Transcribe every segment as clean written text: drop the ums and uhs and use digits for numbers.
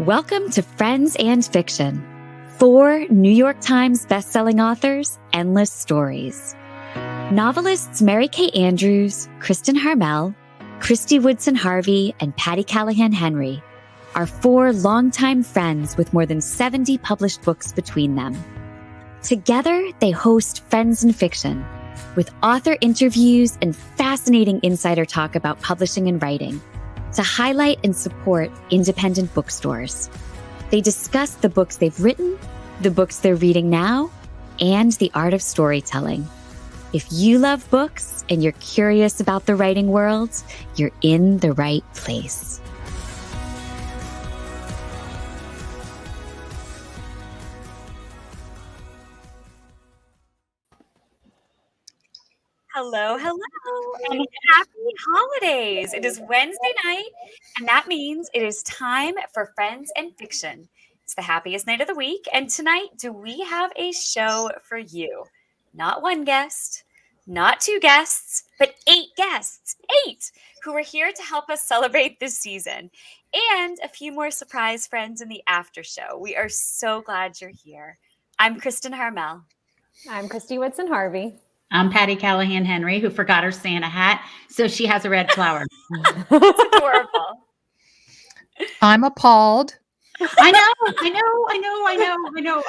Welcome to Friends and Fiction. 4 New York Times bestselling authors, endless stories. Novelists Mary Kay Andrews, Kristin Harmel, Christy Woodson Harvey, and Patti Callahan Henry are 4 longtime friends with more than 70 published books between them. Together, they host Friends and Fiction, with author interviews and fascinating insider talk about publishing and writing, to highlight and support independent bookstores. They discuss the books they've written, the books they're reading now, and the art of storytelling. If you love books and you're curious about the writing world, you're in the right place. Hello, and happy holidays. It is Wednesday night, and that means it is time for Friends and Fiction. It's the happiest night of the week, and tonight, do we have a show for you? Not 1 guest, not 2 guests, but 8 guests, 8, who are here to help us celebrate this season, and a few more surprise friends in the after show. We are so glad you're here. I'm Kristin Harmel. I'm Christy Woodson Harvey. I'm Patti Callahan Henry, who forgot her Santa hat, so she has a red flower. It's adorable. I'm appalled. I know.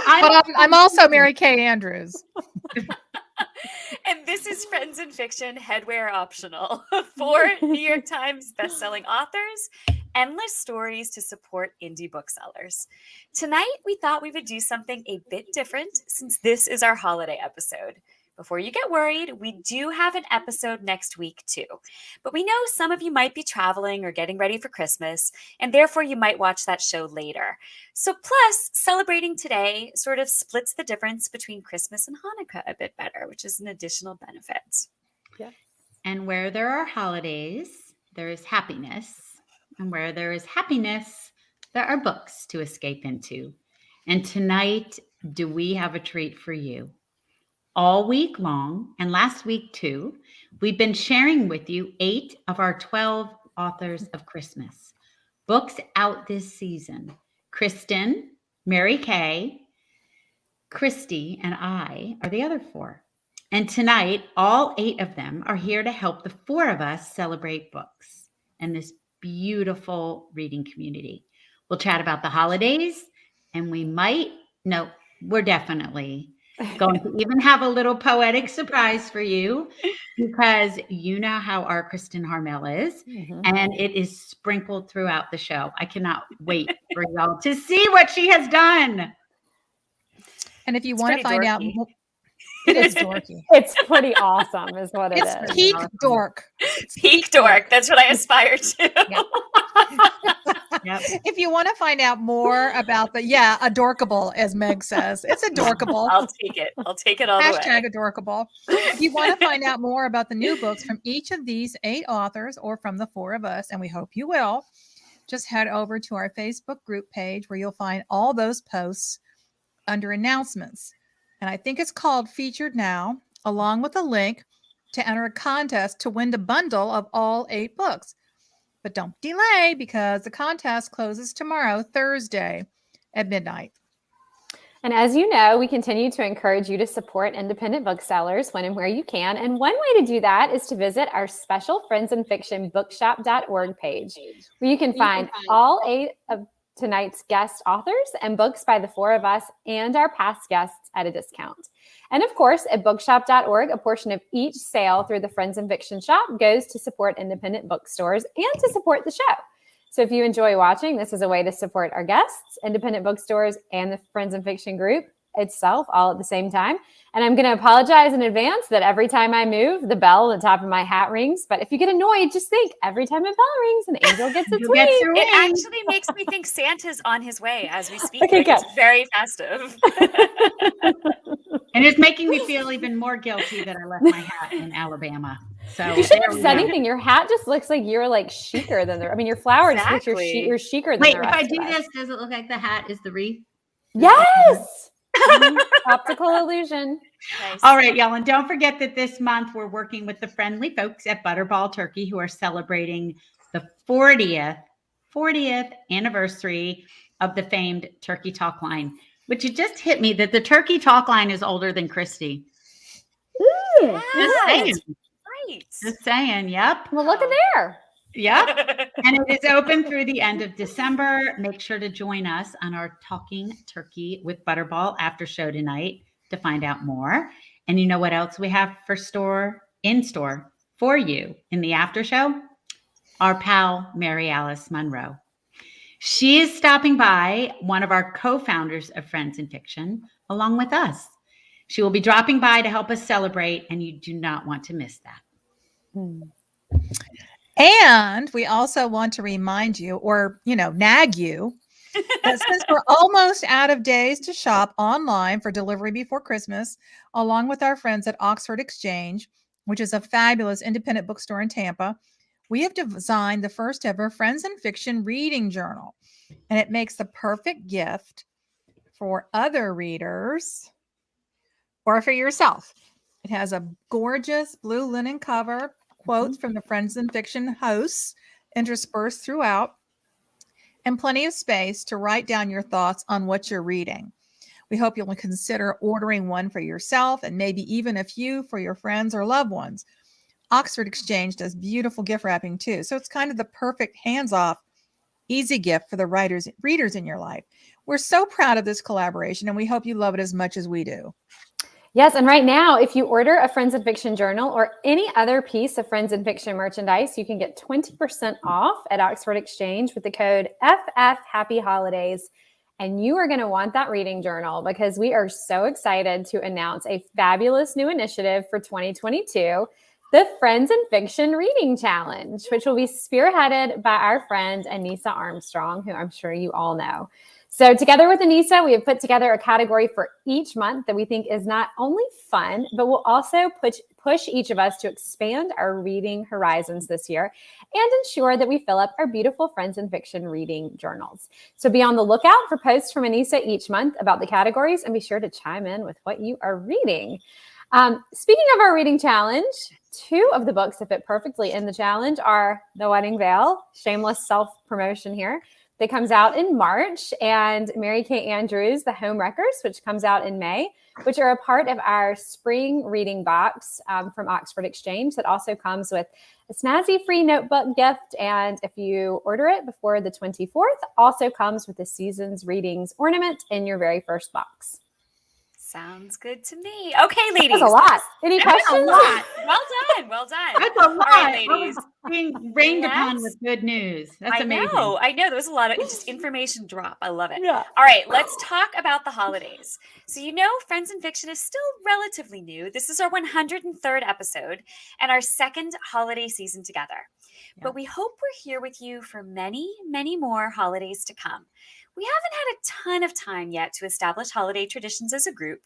But I'm also Mary Kay Andrews. And this is Friends and Fiction, headwear optional. 4 New York Times bestselling authors, endless stories to support indie booksellers. Tonight, we thought we would do something a bit different since this is our holiday episode. Before you get worried, we do have an episode next week too. But we know some of you might be traveling or getting ready for Christmas, and therefore you might watch that show later. So plus, celebrating today sort of splits the difference between Christmas and Hanukkah a bit better, which is an additional benefit. Yeah. And where there are holidays, there is happiness. And where there is happiness, there are books to escape into. And tonight, do we have a treat for you? All week long, and last week too, we've been sharing with you 8 of our 12 authors of Christmas. Books out this season. Kristin, Mary Kay, Christy, and I are the other 4. And tonight, all 8 of them are here to help the 4 of us celebrate books and this beautiful reading community. We'll chat about the holidays, and we're definitely going to even have a little poetic surprise for you, because you know how our Kristin Harmel is, and it is sprinkled throughout the show. I cannot wait for y'all to see what she has done. And if you want to find out, it is dorky. It's pretty awesome, is what it is. It's peak dork. Peak dork. That's what I aspire to. Yep. Yep. If you want to find out more about adorkable, as Meg says, it's adorkable. I'll take it. I'll take it all the way. Hashtag adorkable. If you want to find out more about the new books from each of these 8 authors or from the 4 of us, and we hope you will, just head over to our Facebook group page where you'll find all those posts under announcements. And I think it's called Featured Now, along with a link to enter a contest to win the bundle of all 8 books. But don't delay, because the contest closes tomorrow, Thursday at midnight. And as you know, we continue to encourage you to support independent booksellers when and where you can. And one way to do that is to visit our special Friends and Fiction bookshop.org page, where you can find all 8 of tonight's guest authors and books by the 4 of us and our past guests at a discount. And of course, at bookshop.org, a portion of each sale through the Friends and Fiction shop goes to support independent bookstores and to support the show. So if you enjoy watching, this is a way to support our guests, independent bookstores, and the Friends and Fiction group itself all at the same time. And I'm going to apologize in advance that every time I move, the bell at the top of my hat rings. But if you get annoyed, just think every time a bell rings, an angel gets its wing. It actually makes me think Santa's on his way as we speak. Okay, it's very festive. And it's making me feel even more guilty that I left my hat in Alabama. So you shouldn't have said anything. Your hat just looks like you're like chicer than the. I mean, your flower just looks you're chicer than the rest. Wait, if I do this, does it look like the hat is the wreath? Yes. Optical illusion. Nice. All right, y'all. And don't forget that this month we're working with the friendly folks at Butterball Turkey, who are celebrating the 40th anniversary of the famed Turkey Talk line, which it just hit me that the Turkey Talk line is older than Christy. Yeah, Just saying. right. Just saying. Yep. Well, look at there. Yep. And it is open through the end of December. Make sure to join us on our Talking Turkey with Butterball after show tonight to find out more. And you know what else we have in store for you in the after show? Our pal, Mary Alice Monroe. She is stopping by, one of our co-founders of Friends in Fiction, along with us. She will be dropping by to help us celebrate, and you do not want to miss that. And we also want to remind you, or, nag you, that since we're almost out of days to shop online for delivery before Christmas, along with our friends at Oxford Exchange, which is a fabulous independent bookstore in Tampa, we have designed the first ever Friends in Fiction reading journal. And it makes the perfect gift for other readers or for yourself. It has a gorgeous blue linen cover, quotes from the Friends in Fiction hosts interspersed throughout, and plenty of space to write down your thoughts on what you're reading. We hope you'll consider ordering one for yourself and maybe even a few for your friends or loved ones. Oxford Exchange does beautiful gift wrapping too. So it's kind of the perfect hands-off, easy gift for the readers in your life. We're so proud of this collaboration, and we hope you love it as much as we do. Yes, and right now, if you order a Friends in Fiction journal or any other piece of Friends in Fiction merchandise, you can get 20% off at Oxford Exchange with the code FF Happy Holidays. And you are going to want that reading journal because we are so excited to announce a fabulous new initiative for 2022, the Friends in Fiction Reading Challenge, which will be spearheaded by our friend Anita Armstrong, who I'm sure you all know. So together with Anita, we have put together a category for each month that we think is not only fun, but will also push each of us to expand our reading horizons this year and ensure that we fill up our beautiful Friends in Fiction reading journals. So be on the lookout for posts from Anita each month about the categories, and be sure to chime in with what you are reading. Speaking of our reading challenge, 2 of the books that fit perfectly in the challenge are The Wedding Veil, shameless self-promotion here, that comes out in March, and Mary Kay Andrews, The Home Wreckers, which comes out in May, which are a part of our spring reading box from Oxford Exchange that also comes with a snazzy free notebook gift. And if you order it before the 24th, also comes with a season's readings ornament in your very first box. Sounds good to me. Okay, ladies. That's a lot. Any questions? That's a lot. Well done. That's a lot. All right, ladies. Being rained upon with good news. That's amazing. I know. There was a lot of just information drop. I love it. Yeah. All right, let's talk about the holidays. So Friends in Fiction is still relatively new. This is our 103rd episode and our second holiday season together. Yeah. But we hope we're here with you for many, many more holidays to come. We haven't had a ton of time yet to establish holiday traditions as a group,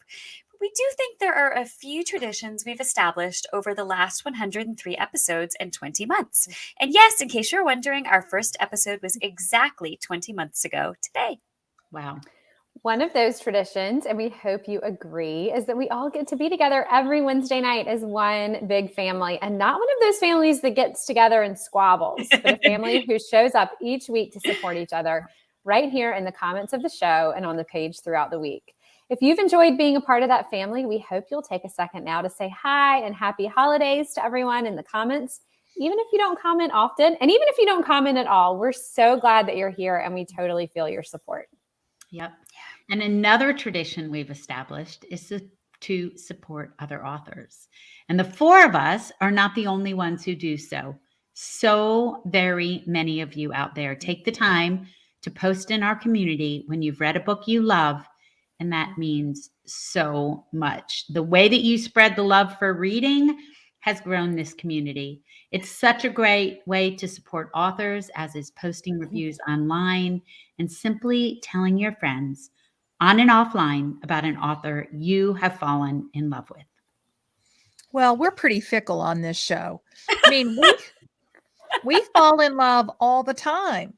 but we do think there are a few traditions we've established over the last 103 episodes and 20 months. And yes, in case you're wondering, our first episode was exactly 20 months ago today. Wow. One of those traditions, and we hope you agree, is that we all get to be together every Wednesday night as one big family, and not one of those families that gets together and squabbles, but a family who shows up each week to support each other right here in the comments of the show and on the page throughout the week. If you've enjoyed being a part of that family, we hope you'll take a second now to say hi and happy holidays to everyone in the comments, even if you don't comment often. And even if you don't comment at all, we're so glad that you're here and we totally feel your support. Yep. And another tradition we've established is to support other authors. And the 4 of us are not the only ones who do so. So very many of you out there take the time to post in our community when you've read a book you love, and that means so much. The way that you spread the love for reading has grown this community. It's such a great way to support authors, as is posting reviews online and simply telling your friends on and offline about an author you have fallen in love with. Well, we're pretty fickle on this show. I mean, we fall in love all the time.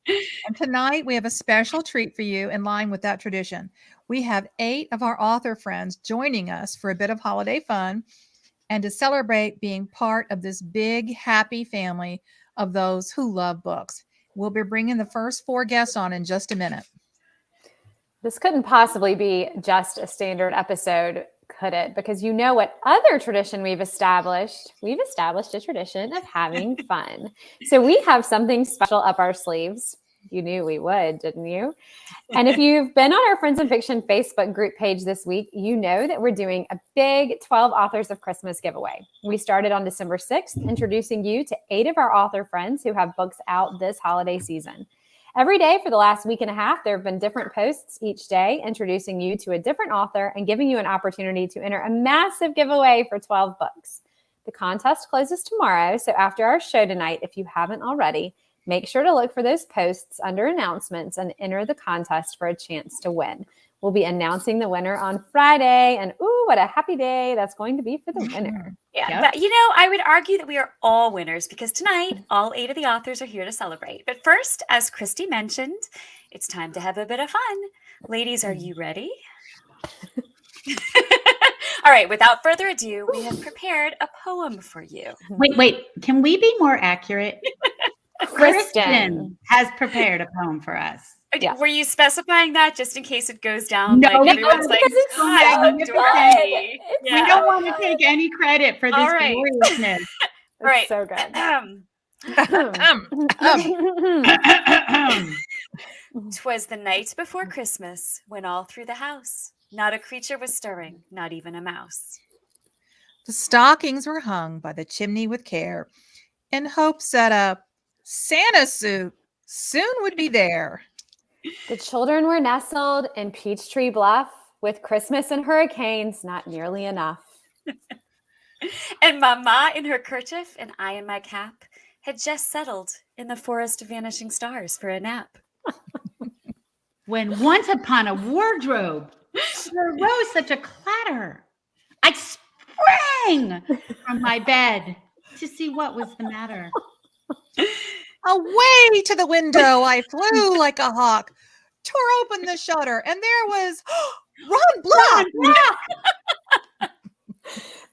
And tonight we have a special treat for you in line with that tradition. We have 8 of our author friends joining us for a bit of holiday fun and to celebrate being part of this big, happy family of those who love books. We'll be bringing the first 4 guests on in just a minute. This couldn't possibly be just a standard episode, could it? Because you know what other tradition we've established? We've established a tradition of having fun. So we have something special up our sleeves. You knew we would, didn't you? And if you've been on our Friends in Fiction Facebook group page this week, you know that we're doing a big 12 Authors of Christmas giveaway. We started on December 6th, introducing you to 8 of our author friends who have books out this holiday season. Every day for the last week and a half, there have been different posts each day introducing you to a different author and giving you an opportunity to enter a massive giveaway for 12 books. The contest closes tomorrow, so after our show tonight, if you haven't already, make sure to look for those posts under announcements and enter the contest for a chance to win. We'll be announcing the winner on Friday, and ooh, what a happy day that's going to be for the winner. Yeah, Yep. but I would argue that we are all winners because tonight all 8 of the authors are here to celebrate. But first, as Christy mentioned, it's time to have a bit of fun. Ladies, are you ready? All right, without further ado, we have prepared a poem for you. Wait. Can we be more accurate? Kristin. Kristin has prepared a poem for us. Yeah. Were you specifying that just in case it goes down? No, like everyone's because like, it's "God, magnificent. Dorothy." We Yeah. don't want to take any credit for this All right. gloriousness. It's Right. so good. "'Twas the night before Christmas when all through the house not a creature was stirring, not even a mouse. The stockings were hung by the chimney with care, in hopes that a Santa suit soon would be there. The children were nestled in Peachtree Bluff with Christmas and hurricanes not nearly enough. And Mama in her kerchief and I in my cap had just settled in the forest of vanishing stars for a nap. When once upon a wardrobe there arose such a clatter, I sprang from my bed to see what was the matter. Away to the window I flew like a hawk, tore open the shutter, and there was Ron Block.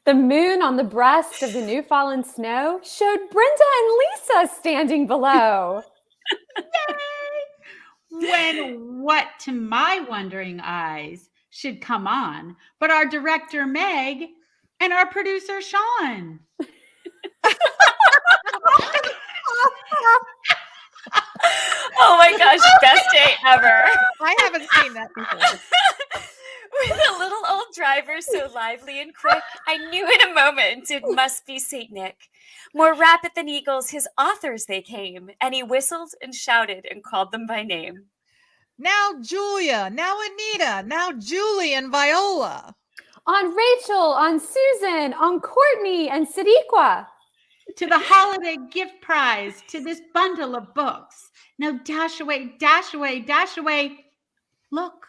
The moon on the breast of the new fallen snow showed Brenda and Lisa standing below. When what to my wondering eyes should come on, but our director Meg and our producer Sean. Oh my gosh, best day ever. I haven't seen that before. With a little old driver so lively and quick, I knew in a moment it must be St. Nick. More rapid than eagles, his authors they came, and he whistled and shouted and called them by name. Now Julia, now Anita, now Julie and Viola. On Rachel, on Susan, on Courtney and SADEQA. To the holiday gift prize, to this bundle of books. Now dash away, dash away, dash away. Look.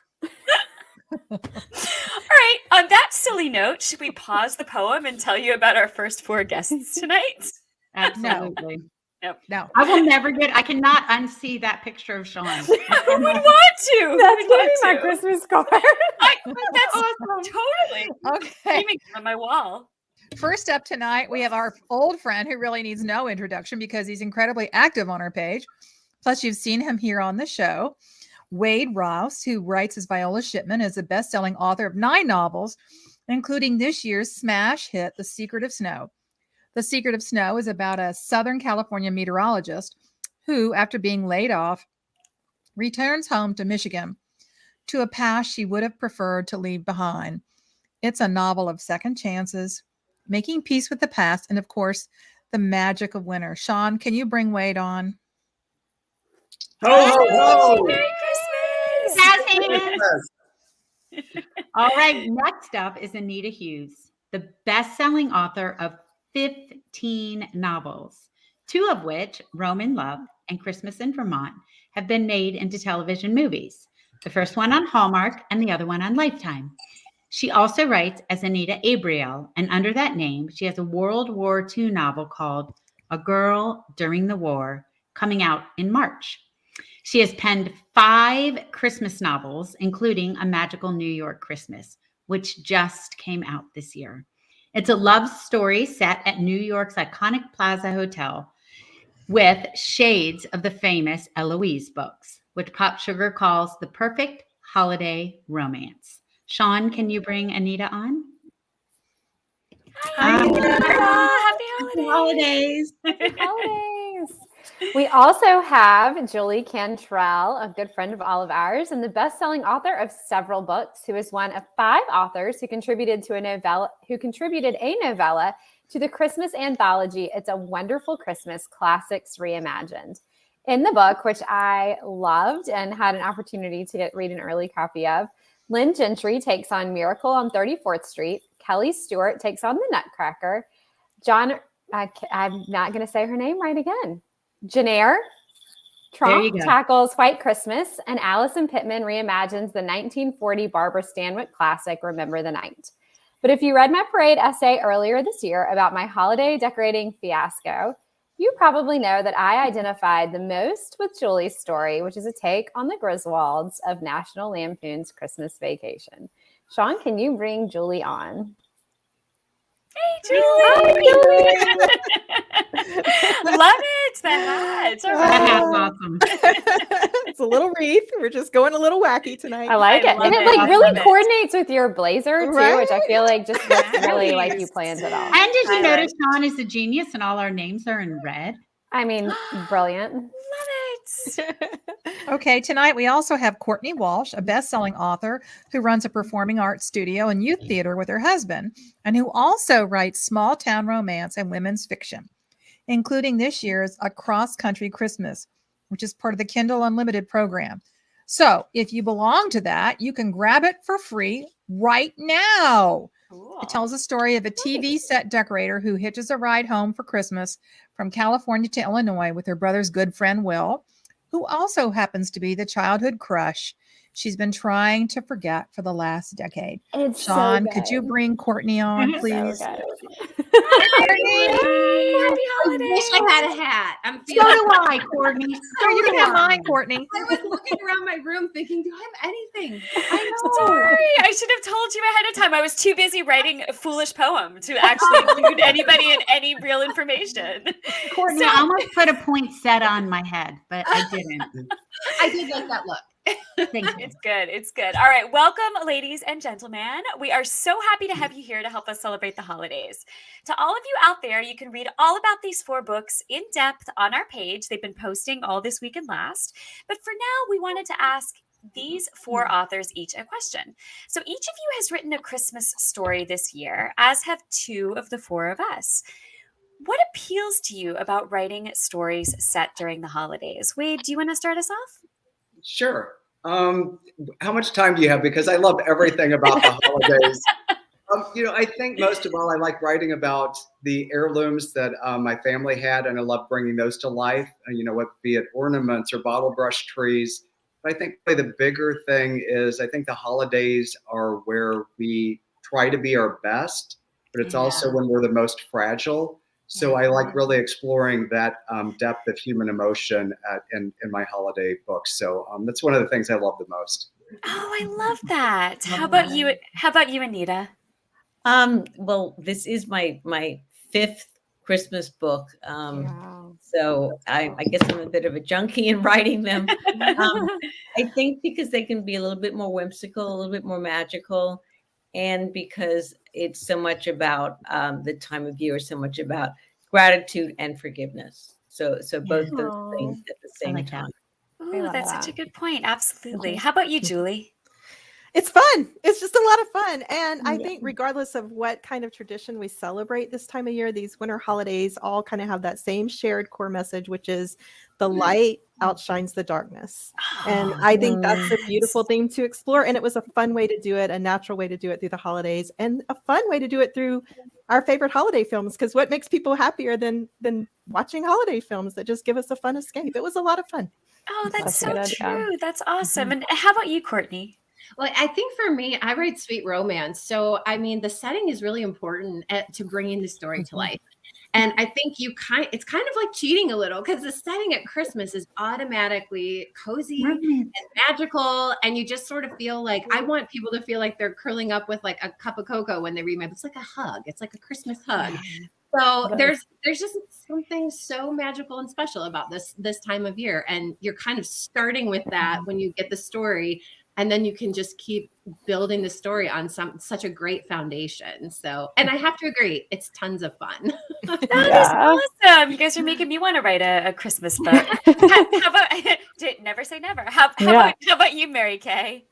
All right, on that silly note, should we pause the poem and tell you about our first 4 guests tonight? Absolutely. No. I will never I cannot unsee that picture of Sean. Who would want to? That's Who would going to be want my to? Christmas card. That's awesome. totally Okay. streaming on my wall. First up tonight, we have our old friend who really needs no introduction because he's incredibly active on our page. Plus, you've seen him here on the show. Wade Rouse, who writes as Viola Shipman, is a best-selling author of 9 novels, including this year's smash hit, The Secret of Snow. The Secret of Snow is about a Southern California meteorologist who, after being laid off, returns home to Michigan to a past she would have preferred to leave behind. It's a novel of second chances, making peace with the past, and of course, the magic of winter. Sean, can you bring Wade on? Ho, ho, ho! Merry Christmas! Yes, all right, next up is Anita Hughes, the best-selling author of 15 novels, 2 of which, Rome in Love and Christmas in Vermont, have been made into television movies. The first one on Hallmark and the other one on Lifetime. She also writes as Anita Abriel, and under that name, she has a World War II novel called A Girl During the War, coming out in March. She has penned 5 Christmas novels, including A Magical New York Christmas, which just came out this year. It's a love story set at New York's iconic Plaza Hotel with shades of the famous Eloise books, which Pop Sugar calls the perfect holiday romance. Sean, can you bring Anita on? Hi, Happy holidays. Holidays. We also have Julie Cantrell, a good friend of all of ours, and the best-selling author of several books, who is one of 5 authors who contributed a novella to the Christmas anthology, It's a Wonderful Christmas Classics Reimagined. In the book, which I loved and had an opportunity to read an early copy of, Lynn Gentry takes on Miracle on 34th Street. Kelly Stewart takes on The Nutcracker. I'm not going to say her name right again. Jennaire Tromp tackles White Christmas, and Allison Pittman reimagines the 1940 Barbara Stanwyck classic, Remember the Night. But if you read my parade essay earlier this year about my holiday decorating fiasco, you probably know that I identified the most with Julie's story, which is a take on the Griswolds of National Lampoon's Christmas Vacation. Sean, can you bring Julie on? Hey, Julie! Love it. The hat. That's awesome. It's a little wreath. We're just going a little wacky tonight. I like it. And it like really coordinates with your blazer too, Right? which I feel like just looks really like you planned it all. And did you notice Sean is a genius and all our names are in red? I mean, brilliant. Love it. Okay, tonight we also have Courtney Walsh, a best-selling author who runs a performing arts studio and youth theater with her husband, and who also writes small town romance and women's fiction, including this year's A Cross Country Christmas, which is part of the Kindle Unlimited program. So if you belong to that, you can grab it for free right now. Cool. It tells a story of a TV set decorator who hitches a ride home for Christmas from California to Illinois with her brother's good friend, Will, who also happens to be the childhood crush she's been trying to forget for the last decade. It's Sean, so could you good. bring Courtney on, please? So good. Happy holidays. Wish I had a hat. I'm So feeling. do I, Courtney. So you can have mine, Courtney. I was looking around my room thinking, do I have anything? I'm sorry. I should have told you ahead of time. I was too busy writing a foolish poem to actually include anybody in any real information. Courtney, I almost put a poinsettia on my head, but I didn't. I did like that look. Thank you. It's good. It's good. All right. Welcome, ladies and gentlemen. We are so happy to have you here to help us celebrate the holidays. To all of you out there, you can read all about these 4 books in depth on our page. They've been posting all this week and last. But for now, we wanted to ask these 4 authors each a question. So each of you has written a Christmas story this year, as have 2 of the 4 of us. What appeals to you about writing stories set during the holidays? Wade, do you want to start us off? Sure. How much time do you have? Because I love everything about the holidays. I think most of all, I like writing about the heirlooms that my family had, and I love bringing those to life. Be it ornaments or bottle brush trees. But I think probably the bigger thing is I think the holidays are where we try to be our best, but it's also when we're the most fragile. So I like really exploring that depth of human emotion in my holiday books. So that's one of the things I love the most. Oh, I love that. How about you? How about you, Anita? Well, this is my 5th Christmas book. So I guess I'm a bit of a junkie in writing them. I think because they can be a little bit more whimsical, a little bit more magical. And because it's so much about the time of year, so much about gratitude and forgiveness. So both those things at the same time. Oh, that's such a good point. Absolutely. How about you, Julie? It's fun. It's just a lot of fun. And I think regardless of what kind of tradition we celebrate this time of year, these winter holidays all kind of have that same shared core message, which is the light outshines the darkness. And I think that's a beautiful thing to explore. And it was a fun way to do it, a natural way to do it through the holidays, and a fun way to do it through our favorite holiday films. Because what makes people happier than watching holiday films that just give us a fun escape? It was a lot of fun. Oh, that's so true. That's awesome. And how about you, Courtney? Well, I think for me, I write sweet romance. So, I mean, the setting is really important to bringing the story to life. And I think it's kind of like cheating a little, because the setting at Christmas is automatically cozy and magical. And you just sort of feel like, I want people to feel like they're curling up with like a cup of cocoa when they read my book. It's like a hug. It's like a Christmas hug. So there's just something so magical and special about this time of year. And you're kind of starting with that when you get the story. and then you can just keep building the story on such a great foundation. So, and I have to agree, it's tons of fun. That is awesome. You guys are making me want to write a Christmas book. How about never say never? How about you, Mary Kay?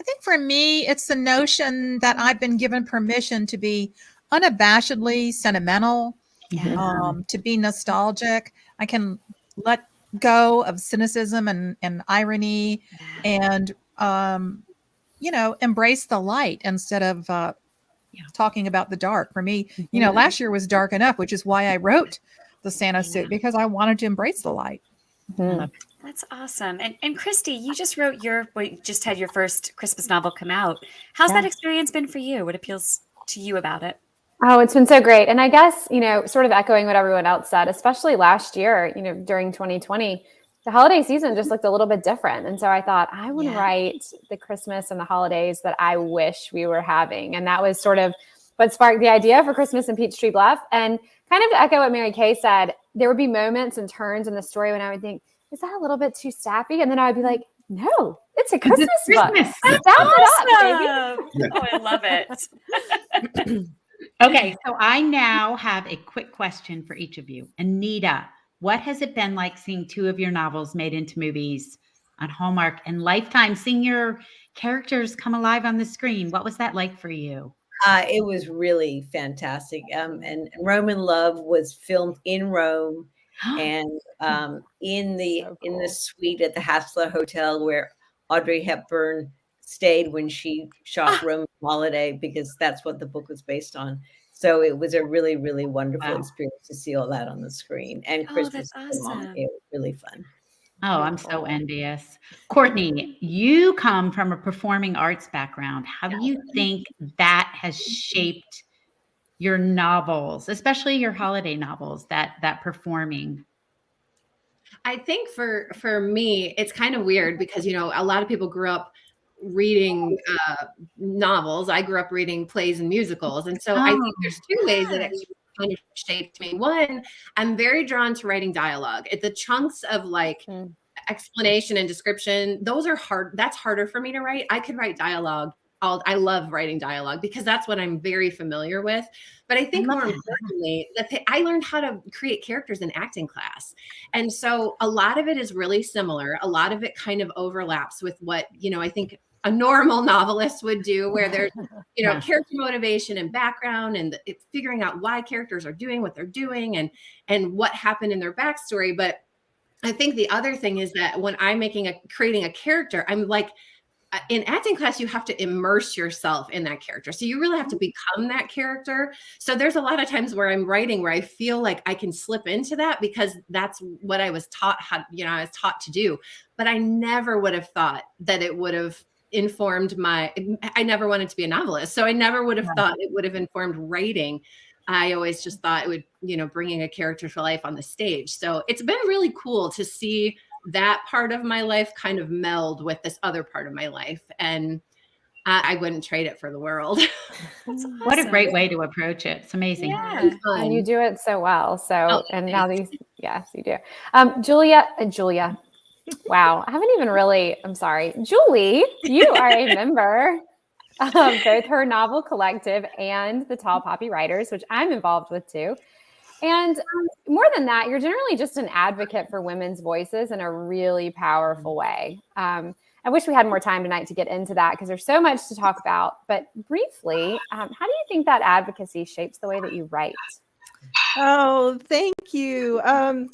I think for me, it's the notion that I've been given permission to be unabashedly sentimental, to be nostalgic. I can let go of cynicism and irony and, embrace the light instead of talking about the dark. For me, last year was dark enough, which is why I wrote the Santa suit, because I wanted to embrace the light. That's awesome. And Christy, you just just had your first Christmas novel come out. How's that experience been for you? What appeals to you about it? Oh, it's been so great. And I guess, sort of echoing what everyone else said, especially last year, during 2020, the holiday season just looked a little bit different. And so I thought, I want to write the Christmas and the holidays that I wish we were having. And that was sort of what sparked the idea for Christmas in Peachtree Bluff. And kind of to echo what Mary Kay said, there would be moments and turns in the story when I would think, is that a little bit too sappy? And then I would be like, no, it's a Christmas book. Step it up, baby. Oh, I love it. Okay, so I now have a quick question for each of you. Anita, what has it been like seeing two of your novels made into movies on Hallmark and Lifetime, seeing your characters come alive on the screen? What was that like for you? It was really fantastic. And Roman Love was filmed in Rome and in the suite at the Hassler Hotel where Audrey Hepburn stayed when she shot Roman Holiday, because that's what the book was based on. So it was a really, really wonderful experience to see all that on the screen. And Christmas, that's awesome. It was really fun. Oh, I'm so envious. Courtney, you come from a performing arts background. How do you think that has shaped your novels, especially your holiday novels, that performing? I think for me, it's kind of weird because, a lot of people grew up reading novels. I grew up reading plays and musicals. And so I think there's two ways that it kind of shaped me. One, I'm very drawn to writing dialogue. The chunks of explanation and description, those are hard. That's harder for me to write. I could write dialogue. I love writing dialogue because that's what I'm very familiar with. But I think more importantly, I learned how to create characters in acting class. And so a lot of it is really similar. A lot of it kind of overlaps with what, I think a normal novelist would do, where there's, character motivation and background and figuring out why characters are doing what they're doing and what happened in their backstory. But I think the other thing is that when I'm creating a character, I'm like, in acting class, you have to immerse yourself in that character. So you really have to become that character. So there's a lot of times where I'm writing where I feel like I can slip into that because that's what I was taught I was taught to do. But I never would have thought that it would have informed I never wanted to be a novelist. So I never would have thought it would have informed writing. I always just thought it would, bringing a character to life on the stage. So it's been really cool to see that part of my life kind of meld with this other part of my life. And I wouldn't trade it for the world. Awesome. What a great way to approach it. It's amazing. Yeah. And you do it so well. So, now yes, you do. Julia. Wow. I haven't even I'm sorry. Julie, you are a member of both her novel collective and the Tall Poppy Writers, which I'm involved with too. And more than that, you're generally just an advocate for women's voices in a really powerful way. I wish we had more time tonight to get into that because there's so much to talk about. But briefly, how do you think that advocacy shapes the way that you write? Oh, thank you.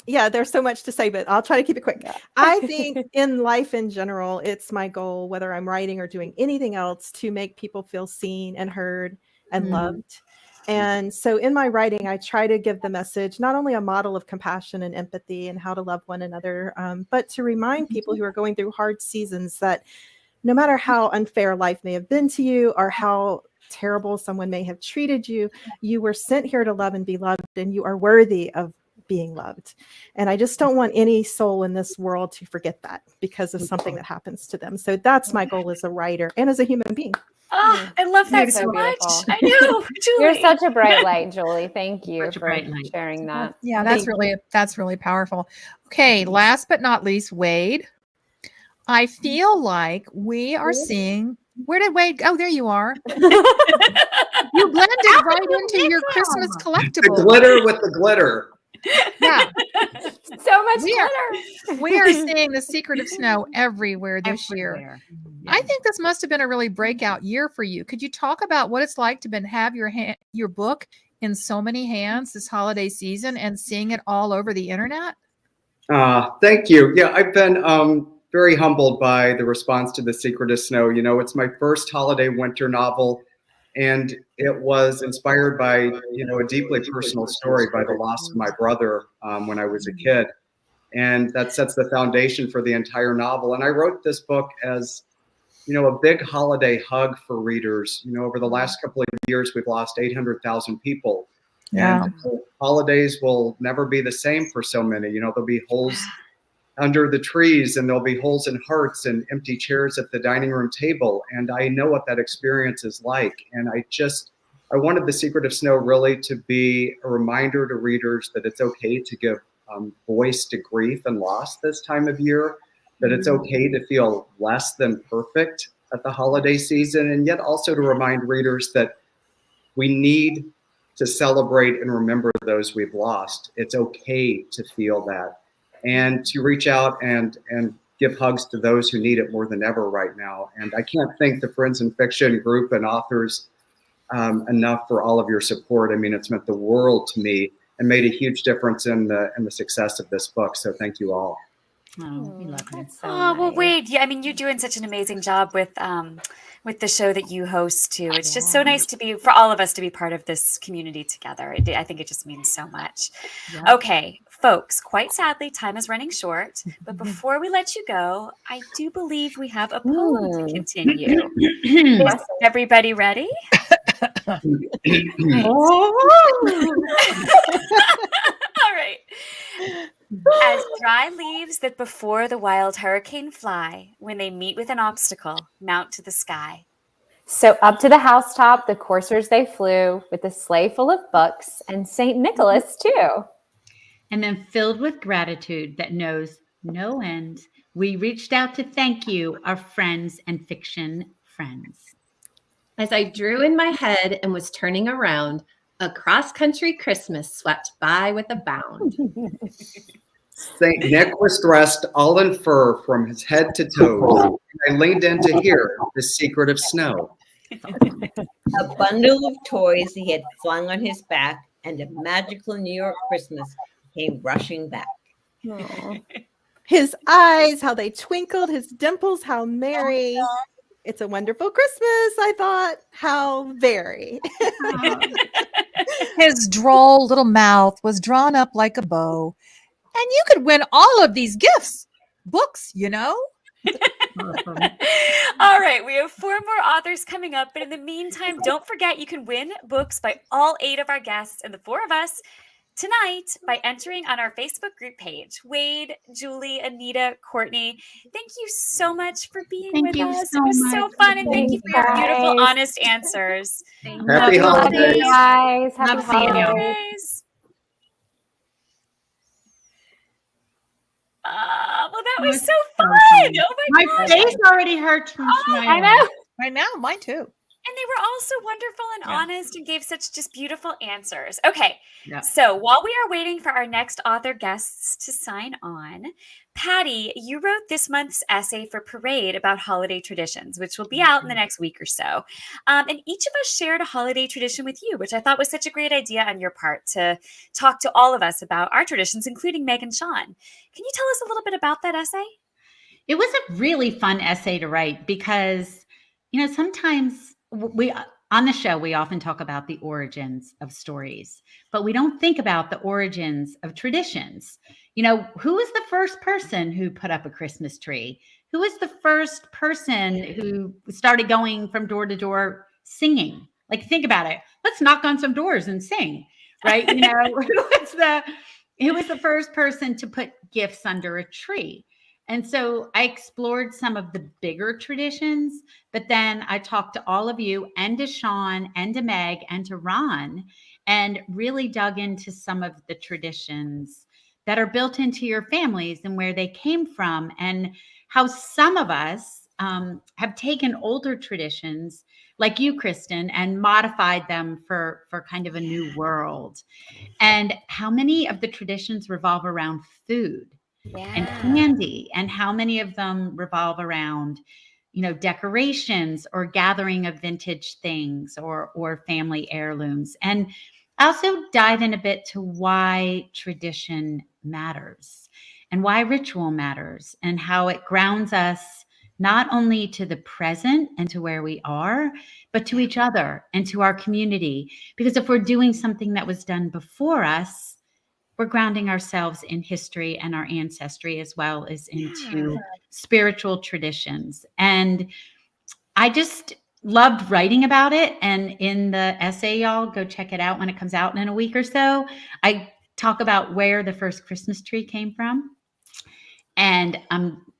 There's so much to say, but I'll try to keep it quick. I think in life in general, it's my goal, whether I'm writing or doing anything else, to make people feel seen and heard and loved. And so in my writing, I try to give the message, not only a model of compassion and empathy and how to love one another, but to remind people who are going through hard seasons that no matter how unfair life may have been to you or how terrible someone may have treated you, you were sent here to love and be loved, and you are worthy of being loved. And I just don't want any soul in this world to forget that because of something that happens to them. So that's my goal as a writer and as a human being. Oh, I love that so much. I know, Julie. You're such a bright light, Julie. Thank you for sharing that. Yeah, that's really powerful. Okay, last but not least, Wade. I feel like we are seeing. Where did Wade go? Oh, there you are. You blended right into your Christmas The collectible. glitter with the glitter. Yeah, So much We are- glitter. we are seeing the secret of snow everywhere this year. Everywhere. I think this must have been a really breakout year for you. Could you talk about what it's like to have your book in so many hands this holiday season and seeing it all over the internet? Thank you. Yeah, I've been very humbled by the response to The Secret of Snow. You know, it's my first holiday winter novel, and it was inspired by, you know, a deeply personal story by the loss of my brother when I was a kid. And that sets the foundation for the entire novel. And I wrote this book as, you know, a big holiday hug for readers. You know, over the last couple of years, we've lost 800,000 people. Yeah. And holidays will never be the same for so many. You know, there'll be holes under the trees, and there'll be holes in hearts and empty chairs at the dining room table. And I know what that experience is like. And I wanted The Secret of Snow really to be a reminder to readers that it's okay to give voice to grief and loss this time of year, that it's okay to feel less than perfect at the holiday season, and yet also to remind readers that we need to celebrate and remember those we've lost. It's okay to feel that, and to reach out and give hugs to those who need it more than ever right now. And I can't thank the Friends in Fiction group and authors enough for all of your support. I mean, it's meant the world to me and made a huge difference in the success of this book. So thank you all. Oh, we love it. That's so Oh, well, nice. Wade, yeah, I mean, you're doing such an amazing job with the show that you host too. It's just so nice to be, for all of us to be part of this community together. I think it just means so much. Okay, folks, quite sadly, time is running short. But before we let you go, I do believe we have a poem to continue. Is everybody ready? All right. As dry leaves that before the wild hurricane fly, when they meet with an obstacle, mount to the sky. So up to the housetop, the coursers they flew, with a sleigh full of books, and St. Nicholas too. And then filled with gratitude that knows no end, we reached out to thank you, our friends and fiction friends. As I drew in my head and was turning around, a cross-country Christmas swept by with a bound. St. Nick was dressed all in fur from his head to toes. I leaned in to hear The Secret of Snow. A bundle of toys he had flung on his back, and a magical New York Christmas came rushing back. His eyes, how they twinkled, his dimples, how merry. It's a wonderful Christmas, I thought. How very. His droll little mouth was drawn up like a bow. And you could win all of these gifts. Books, you know? All right, we have 4 more authors coming up, but in the meantime, don't forget you can win books by all 8 of our guests and the 4 of us tonight by entering on our Facebook group page. Wade, Julie, Anita, Courtney, thank you so much for being with us. It was so fun, and thank you for your beautiful, honest answers. Happy holidays. Guys, happy Love seeing you. holidays. Well, that was so fun. fun. Oh my My gosh. face already hurts from smiling. I know. Right now, mine too. And they were all so wonderful and Yeah. honest and gave such just beautiful answers. Okay, Yeah. so while we are waiting for our next author guests to sign on, Patti, you wrote this month's essay for Parade about holiday traditions, which will be out in the next week or so. And each of us shared a holiday tradition with you, which I thought was such a great idea on your part to talk to all of us about our traditions, including Meg and Sean. Can you tell us a little bit about that essay? It was a really fun essay to write because, you know, sometimes we on the show, we often talk about the origins of stories, but we don't think about the origins of traditions. You know, who was the first person who put up a Christmas tree? Who was the first person who started going from door to door singing? Like, think about it. Let's knock on some doors and sing, right? You know, who was the first person to put gifts under a tree? And so I explored some of the bigger traditions, but then I talked to all of you and to Sean and to Meg and to Ron and really dug into some of the traditions that are built into your families and where they came from and how some of us have taken older traditions like you, Kristin, and modified them for kind of a new world. And how many of the traditions revolve around food and candy, and how many of them revolve around, decorations or gathering of vintage things or family heirlooms. And I also dive in a bit to why tradition matters and why ritual matters and how it grounds us not only to the present and to where we are, but to each other and to our community. Because if we're doing something that was done before us, we're grounding ourselves in history and our ancestry, as well as into spiritual traditions. And I just loved writing about it. And in the essay, y'all go check it out when it comes out in a week or so. I talk about where the first Christmas tree came from. And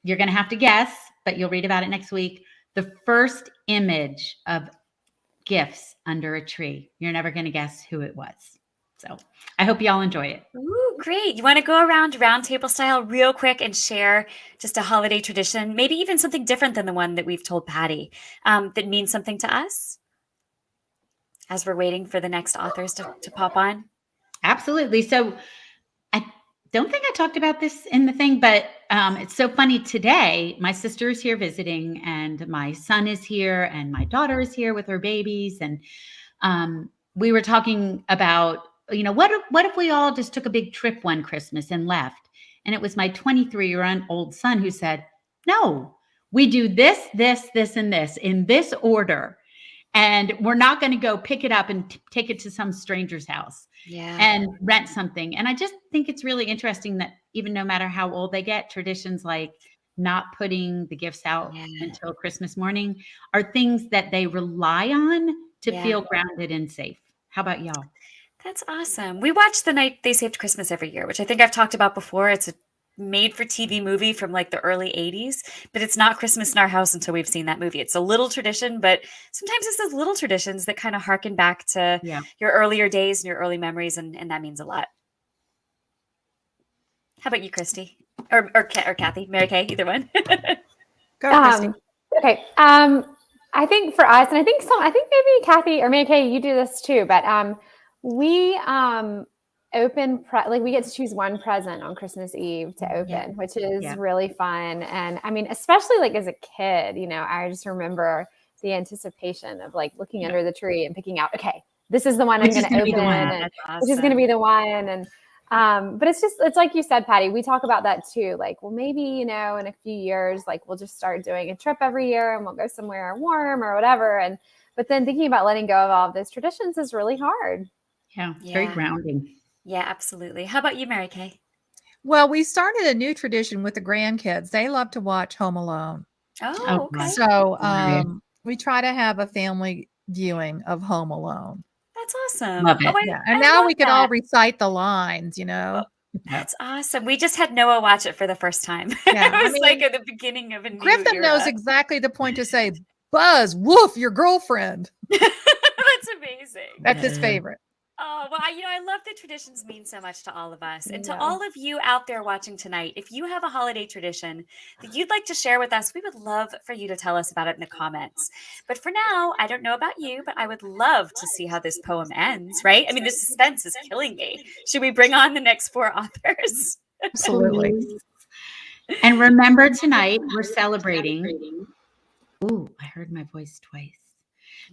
you're going to have to guess, but you'll read about it next week. The first image of gifts under a tree. You're never going to guess who it was. So I hope y'all enjoy it. Ooh, great. You want to go around roundtable style real quick and share just a holiday tradition, maybe even something different than the one that we've told Patti, that means something to us as we're waiting for the next authors to pop on? Absolutely. So I don't think I talked about this in the thing, but it's so funny today. My sister is here visiting and my son is here and my daughter is here with her babies. And we were talking about, what if we all just took a big trip one Christmas and left? And it was my 23-year-old son who said, no, we do this, this, this, and this in this order. And we're not going to go pick it up and take it to some stranger's house and rent something. And I just think it's really interesting that even no matter how old they get, traditions like not putting the gifts out until Christmas morning are things that they rely on to feel grounded and safe. How about y'all? That's awesome. We watch The Night They Saved Christmas every year, which I think I've talked about before. It's a made-for-TV movie from like the early 80s, but it's not Christmas in our house until we've seen that movie. It's a little tradition, but sometimes it's those little traditions that kind of harken back to your earlier days and your early memories, and that means a lot. How about you, Christy? Or Kathy? Mary Kay, either one. Go, Christy. Okay. I think for us, and I think maybe Kathy or Mary Kay, you do this too, but we we get to choose one present on Christmas Eve to open, which is really fun. And I mean, especially like as a kid, I just remember the anticipation of like looking under the tree and picking out, okay, this is the one I'm going to open, and which is going to be the one. And but it's like you said, Patti, we talk about that too. Like, well, maybe, in a few years, like we'll just start doing a trip every year and we'll go somewhere warm or whatever. But then thinking about letting go of all of those traditions is really hard. Yeah, very grounding. Yeah, absolutely. How about you, Mary Kay? Well, we started a new tradition with the grandkids. They love to watch Home Alone. Oh, okay. So we try to have a family viewing of Home Alone. That's awesome. Love it. And now we can all recite the lines, That's awesome. We just had Noah watch it for the first time. Yeah, it was like at the beginning of a new Griffin era. knows exactly the point to say, Buzz, woof, your girlfriend. That's amazing. That's his favorite. Oh, well, I love that traditions mean so much to all of us. And to all of you out there watching tonight, if you have a holiday tradition that you'd like to share with us, we would love for you to tell us about it in the comments. But for now, I don't know about you, but I would love to see how this poem ends, right? I mean, the suspense is killing me. Should we bring on the next 4 authors? Absolutely. And remember, tonight we're celebrating. Ooh, I heard my voice twice.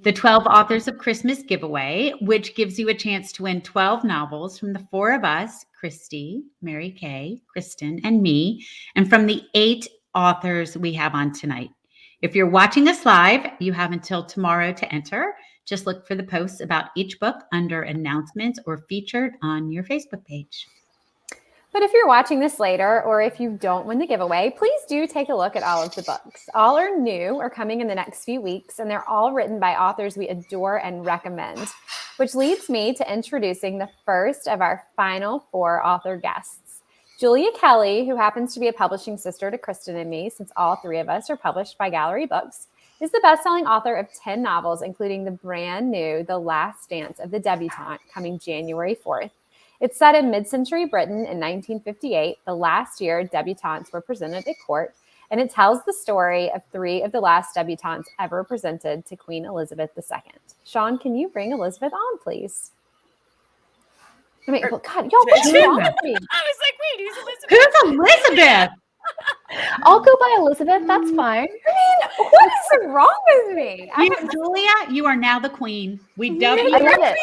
The 12 Authors of Christmas giveaway, which gives you a chance to win 12 novels from the 4 of us, Christy, Mary Kay, Kristin, and me, and from the 8 authors we have on tonight. If you're watching us live, you have until tomorrow to enter. Just look for the posts about each book under announcements or featured on your Facebook page. But if you're watching this later, or if you don't win the giveaway, please do take a look at all of the books. All are new or coming in the next few weeks, and they're all written by authors we adore and recommend, which leads me to introducing the first of our final 4 author guests. Julia Kelly, who happens to be a publishing sister to Kristin and me, since all 3 of us are published by Gallery Books, is the best-selling author of 10 novels, including the brand new The Last Dance of the Debutante, coming January 4th. It's set in mid-century Britain in 1958, the last year debutantes were presented at court, and it tells the story of 3 of the last debutantes ever presented to Queen Elizabeth II. Sean, can you bring Elizabeth on, please? I mean, God, y'all, what's wrong with me? I was like, wait, who's Elizabeth? Who's Elizabeth? I'll go by Elizabeth. That's fine. What is wrong with me? Julia, you are now the queen. We dub you I love it.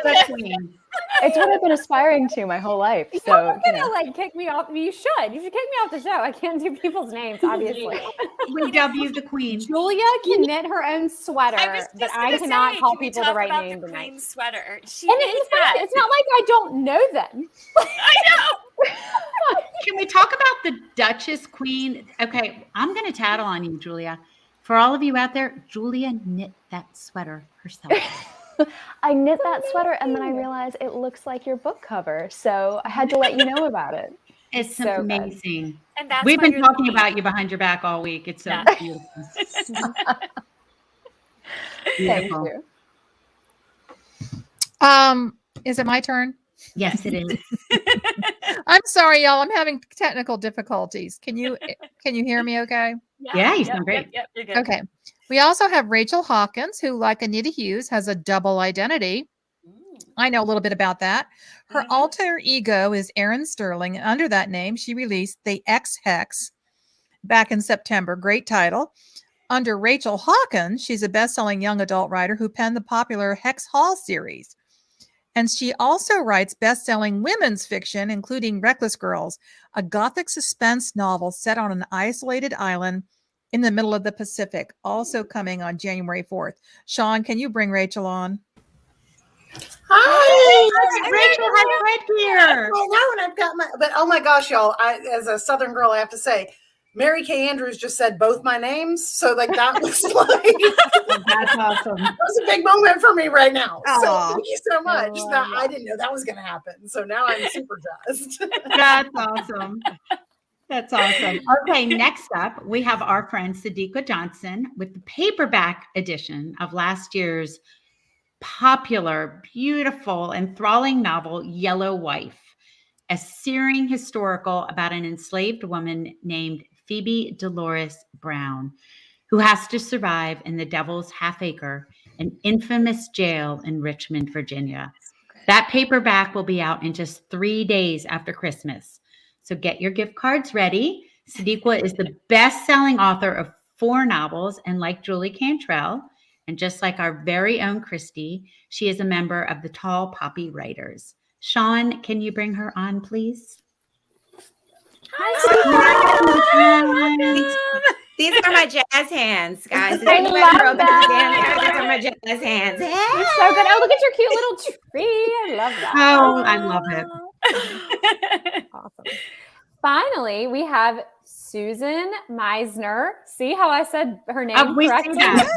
the queen. It's what I've been aspiring to my whole life. So You're gonna like kick me off. You should kick me off the show. I can't do people's names, obviously. We dub you the queen. Julia can knit her own sweater, but I cannot call people the right name the tonight. queen's sweater. She And made it's that. not like I don't know them. I know. Can we talk about the Duchess Queen? Okay, I'm going to tattle on you, Julia. For all of you out there, Julia knit that sweater herself. I knit that sweater and then I realized it looks like your book cover. So I had to let you know about it. It's So amazing. And that's We've why been you're the talking queen. about you behind your back all week. It's so Yeah. beautiful. Thank Beautiful. you. Is it my turn? Yes, it is. I'm sorry, y'all. I'm having technical difficulties. Can you hear me okay? Yeah, you sound great. Yep, you're good. Okay. We also have Rachel Hawkins, who, like Anita Hughes, has a double identity. I know a little bit about that. Her alter ego is Erin Sterling. And under that name, she released The X-Hex back in September. Great title. Under Rachel Hawkins, she's a best-selling young adult writer who penned the popular Hex Hall series. And she also writes best-selling women's fiction, including Reckless Girls, a gothic suspense novel set on an isolated island in the middle of the Pacific, also coming on January 4th. Sean, can you bring Rachel on? Hi, Rachel has red gear. Well, now when I've got but oh my gosh, y'all! As a Southern girl, I have to say, Mary Kay Andrews just said both my names, so like that was like That's awesome. that was a big moment for me right now. So Aw. thank you so much. I didn't know that was going to happen, so now I'm super jazzed. That's awesome. That's awesome. Okay, next up, we have our friend SADEQA Johnson with the paperback edition of last year's popular, beautiful, enthralling novel, Yellow Wife, a searing historical about an enslaved woman named Phoebe Dolores Brown, who has to survive in the Devil's Half Acre, an infamous jail in Richmond, Virginia. That paperback will be out in just 3 days after Christmas. So get your gift cards ready. SADEQA is the best-selling author of 4 novels, and like Julie Cantrell, and just like our very own Christy, she is a member of the Tall Poppy Writers. Sean, can you bring her on, please? These are my jazz hands, guys. I love that. These are my jazz hands. You're so good. Oh, look at your cute little tree. I love that. Oh, I love it. Awesome. Finally, we have Susan Meisner. See how I said her name We correctly? see that.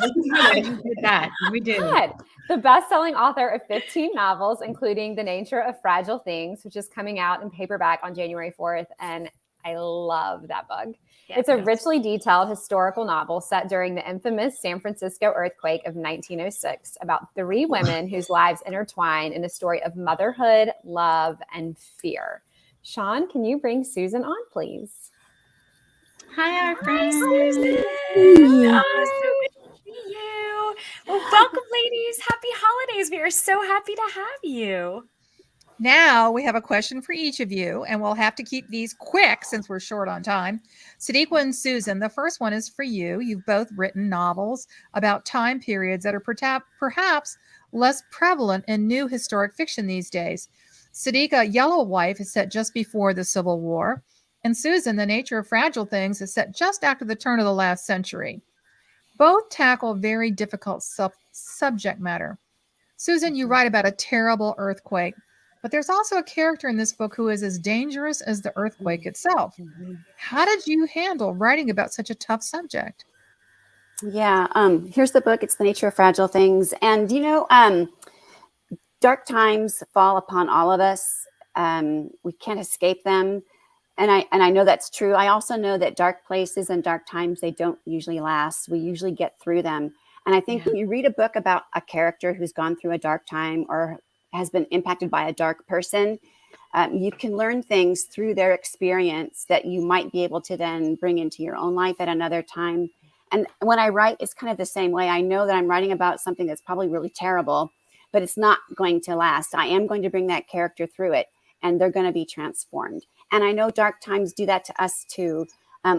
We did that. We did. God. The best-selling author of 15 novels, including The Nature of Fragile Things, which is coming out in paperback on January 4th. And I love that book. Yeah, It's a richly detailed historical novel set during the infamous San Francisco earthquake of 1906 about 3 women whose lives intertwine in a story of motherhood, love, and fear. Sean, can you bring Susan on, please? Hi, our friend. Susan. Oh, so good to see you. Well, welcome, ladies. Happy holidays. We are so happy to have you. Now we have a question for each of you, and we'll have to keep these quick since we're short on time. SADEQA and Susan, the first one is for you. You've both written novels about time periods that are perhaps less prevalent in new historic fiction these days. SADEQA, Yellow Wife is set just before the Civil War, and Susan, The Nature of Fragile Things is set just after the turn of the last century. Both tackle very difficult subject matter. Susan, you write about a terrible earthquake, but there's also a character in this book who is as dangerous as the earthquake itself. How did you handle writing about such a tough subject? Yeah, here's the book. It's The Nature of Fragile Things. And, dark times fall upon all of us. We can't escape them. And I know that's true. I also know that dark places and dark times, they don't usually last. We usually get through them. And I think when you read a book about a character who's gone through a dark time or has been impacted by a dark person, You can learn things through their experience that you might be able to then bring into your own life at another time. And when I write, it's kind of the same way. I know that I'm writing about something that's probably really terrible, but it's not going to last. I am going to bring that character through it, and they're going to be transformed. And I know dark times do that to us too.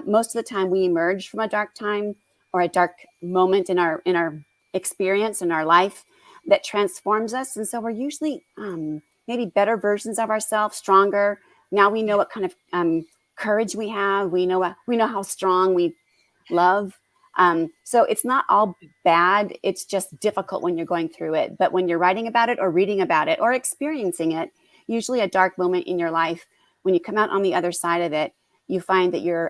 Most of the time we emerge from a dark time or a dark moment in our experience in our life that transforms us. And so we're usually maybe better versions of ourselves, stronger. Now we know what kind of courage we have. We know how strong we love. So it's not all bad. It's just difficult when you're going through it. But when you're writing about it or reading about it or experiencing it, usually a dark moment in your life, when you come out on the other side of it, you find that you're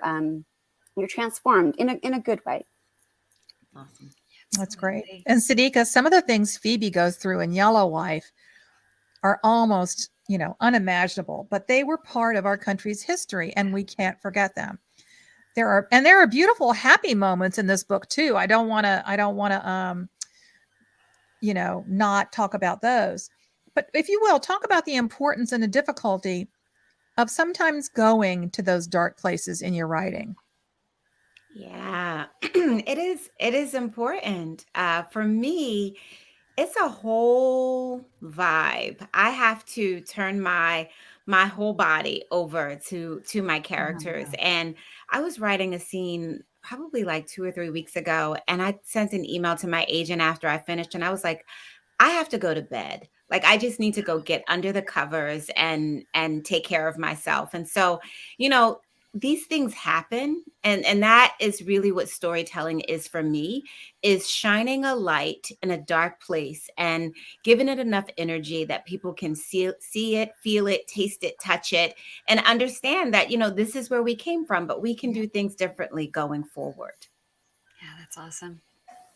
transformed in a good way. Awesome. That's great. And SADEQA, some of the things Phoebe goes through in Yellow Life are almost, unimaginable, but they were part of our country's history and we can't forget them. There are beautiful, happy moments in this book too. I don't want to, not talk about those, but if you will, talk about the importance and the difficulty of sometimes going to those dark places in your writing. Yeah, it is important. For me, it's a whole vibe. I have to turn my whole body over to my characters. And I was writing a scene probably like 2 or 3 weeks ago, and I sent an email to my agent after I finished, and I was like, I have to go to bed. Like, I just need to go get under the covers and take care of myself. And so, these things happen. And that is really what storytelling is for me, is shining a light in a dark place and giving it enough energy that people can see it, feel it, taste it, touch it, and understand that, this is where we came from, but we can do things differently going forward. Yeah, that's awesome.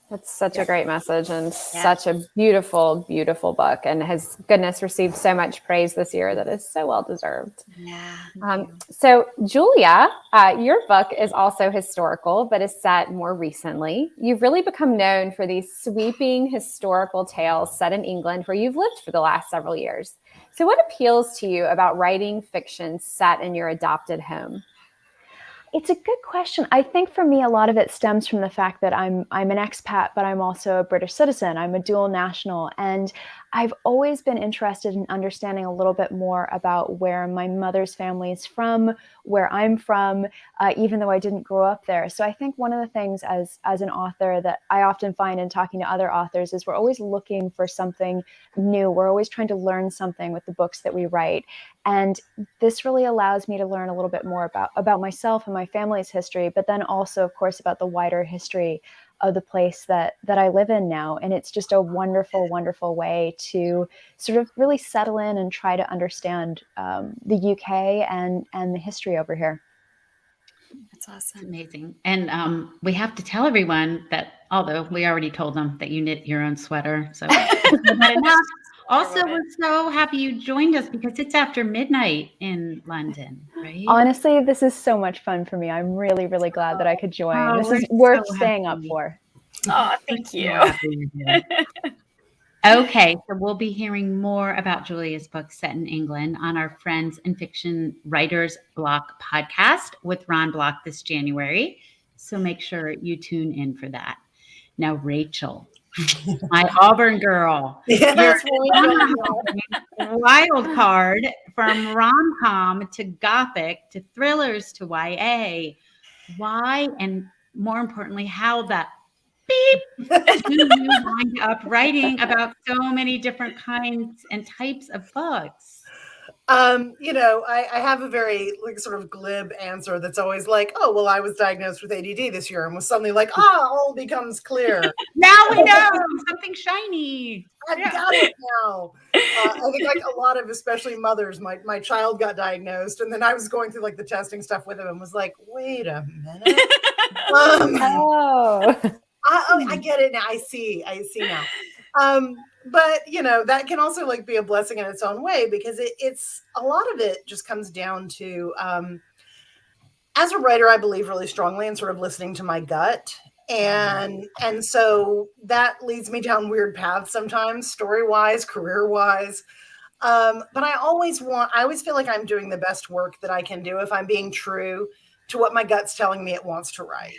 That's such a great message and such a beautiful, beautiful book, and has goodness received so much praise this year that is so well deserved. Yeah. So Julia, your book is also historical, but is set more recently. You've really become known for these sweeping historical tales set in England, where you've lived for the last several years. So what appeals to you about writing fiction set in your adopted home? It's a good question. I think for me, a lot of it stems from the fact that I'm an expat, but I'm also a British citizen. I'm a dual national, and I've always been interested in understanding a little bit more about where my mother's family is from, where I'm from, even though I didn't grow up there. So I think one of the things as an author that I often find in talking to other authors is we're always looking for something new. We're always trying to learn something with the books that we write. And this really allows me to learn a little bit more about myself and my family's history, but then also, of course, about the wider history of the place that I live in now. And it's just a wonderful, wonderful way to sort of really settle in and try to understand the UK and the history over here. That's awesome. Amazing. And we have to tell everyone that, although we already told them that you knit your own sweater, so not enough. Also, we're so happy you joined us because it's after midnight in London, right? Honestly, this is so much fun for me. I'm really, really glad that I could join. Oh, This is worth staying up for. Oh, thank you. Okay, so we'll be hearing more about Julia's book set in England on our Friends and Fiction Writers Block podcast with Ron Block this January. So make sure you tune in for that. Now, Rachel, my Auburn girl. Yes, wild card from rom-com to gothic to thrillers to YA. Why, and more importantly, how the beep do you wind up writing about so many different kinds and types of books? I have a very sort of glib answer that's always like, oh, well, I was diagnosed with ADD this year, and was suddenly like, all becomes clear. Now we know something shiny. I've got it now. I think like a lot of, especially mothers, my child got diagnosed, and then I was going through like the testing stuff with him and was like, wait a minute. I get it now. I see now. But that can also like be a blessing in its own way, because it's a lot of it just comes down to, as a writer, I believe really strongly in sort of listening to my gut. And so that leads me down weird paths sometimes, story-wise, career-wise. But I always feel like I'm doing the best work that I can do if I'm being true to what my gut's telling me it wants to write.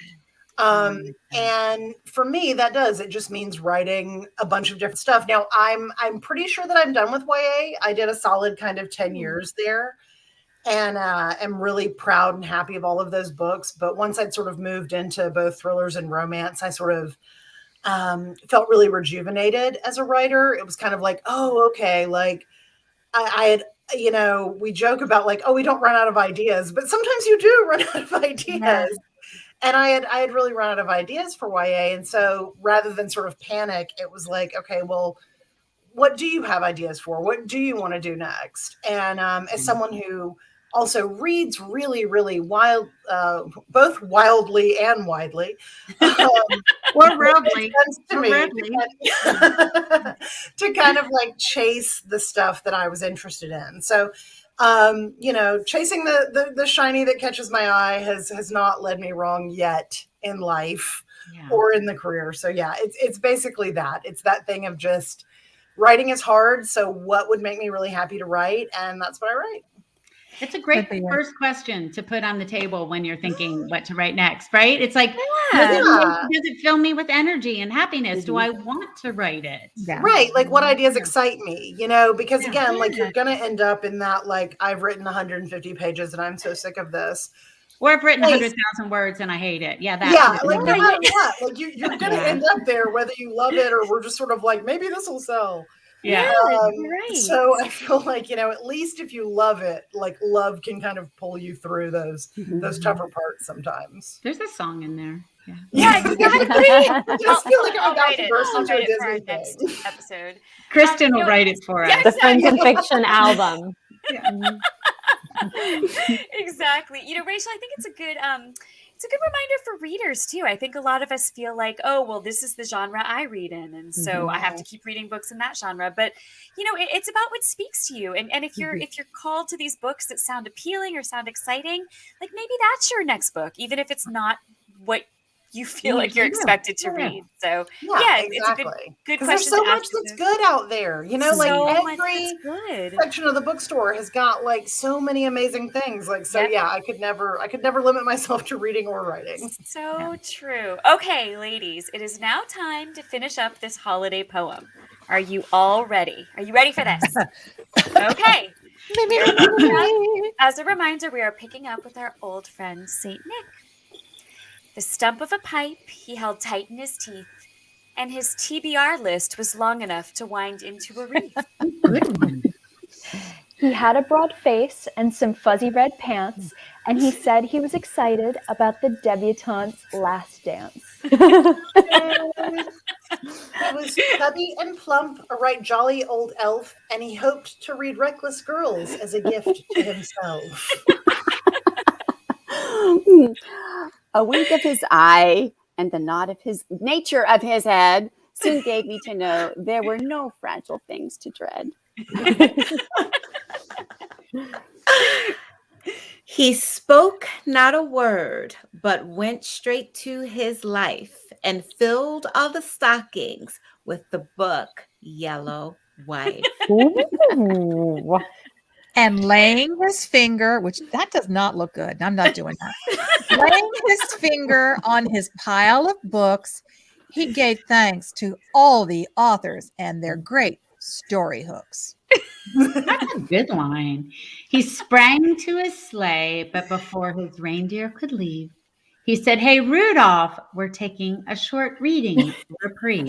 And for me, it just means writing a bunch of different stuff. Now I'm pretty sure that I'm done with YA. I did a solid kind of 10 years there, and am really proud and happy of all of those books. But once I'd sort of moved into both thrillers and romance, I sort of felt really rejuvenated as a writer. It was kind of like, oh, okay. Like I had, we joke about like, oh, we don't run out of ideas, but sometimes you do run out of ideas. Yeah. And I had really run out of ideas for YA. And so rather than sort of panic, it was like, okay, well, what do you have ideas for? What do you want to do next? And as someone who also reads really, really wild, both wildly and widely, or rarely, to me to kind of like chase the stuff that I was interested in. So, chasing the shiny that catches my eye has not led me wrong yet in life or in the career. So yeah, it's basically that. It's that thing of just writing is hard. So what would make me really happy to write? And that's what I write. It's a great first question to put on the table when you're thinking what to write next, right? It's like, does it fill me with energy and happiness? Do I want to write it? Yeah. Right. Like what ideas excite me, because again, like you're going to end up in that, like I've written 150 pages and I'm so sick of this. Or I've written 100,000 words and I hate it. Yeah. Like no matter what, like you're going to end up there, whether you love it or we're just sort of like, maybe this will sell. Yeah, right. So I feel like, at least if you love it, like love can kind of pull you through those tougher parts sometimes. There's a song in there. Yeah, exactly. I just feel like I'm about to burst into a for our next episode. Kristin will write it for us. The Friends and Fiction album. Exactly. Rachel, I think it's a good reminder for readers too. I think a lot of us feel like, oh, well, this is the genre I read in, and so I have to keep reading books in that genre. But it's about what speaks to you. And if you're called to these books that sound appealing or sound exciting, like maybe that's your next book, even if it's not what you feel like you're expected to read. So exactly. It's a good question. There's so much that's good out there. Like every good section of the bookstore has got like so many amazing things. Like I could never limit myself to reading or writing. So true. Okay, ladies, it is now time to finish up this holiday poem. Are you all ready? Are you ready for this? Okay. As a reminder, we are picking up with our old friend Saint Nick. The stump of a pipe he held tight in his teeth, and his TBR list was long enough to wind into a wreath. He had a broad face and some fuzzy red pants, and he said he was excited about the debutante's last dance. He was chubby and plump, a right jolly old elf, and he hoped to read Reckless Girls as a gift to himself. A wink of his eye and the nod of his nature of his head soon gave me to know there were no fragile things to dread. He spoke not a word, but went straight to his life and filled all the stockings with the book Yellow Wife. And laying his finger, which that does not look good. I'm not doing that. Laying his finger on his pile of books, he gave thanks to all the authors and their great story hooks. That's a good line. He sprang to his sleigh, but before his reindeer could leave, he said, "Hey, Rudolph, we're taking a short reading reprieve."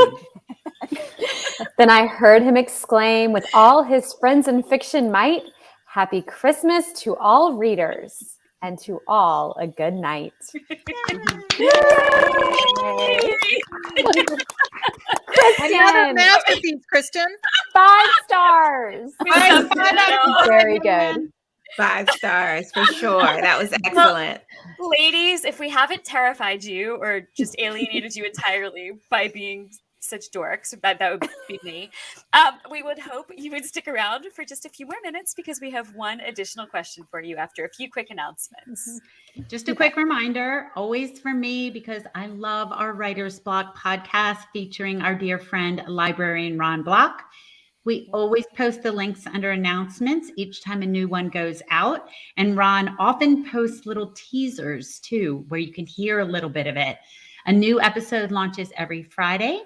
Then I heard him exclaim with all his friends in fiction might, "Happy Christmas to all readers, and to all a good night." Another masterpiece, Kristin. 5 stars. Very good. 5 stars for sure. That was excellent. Well, ladies, if we haven't terrified you or just alienated you entirely by being such dorks, that would be me. We would hope you would stick around for just a few more minutes because we have one additional question for you after a few quick announcements. Just a quick reminder, always for me, because I love our Writer's Block podcast featuring our dear friend, librarian Ron Block. We always post the links under announcements each time a new one goes out. And Ron often posts little teasers too, where you can hear a little bit of it. A new episode launches every Friday.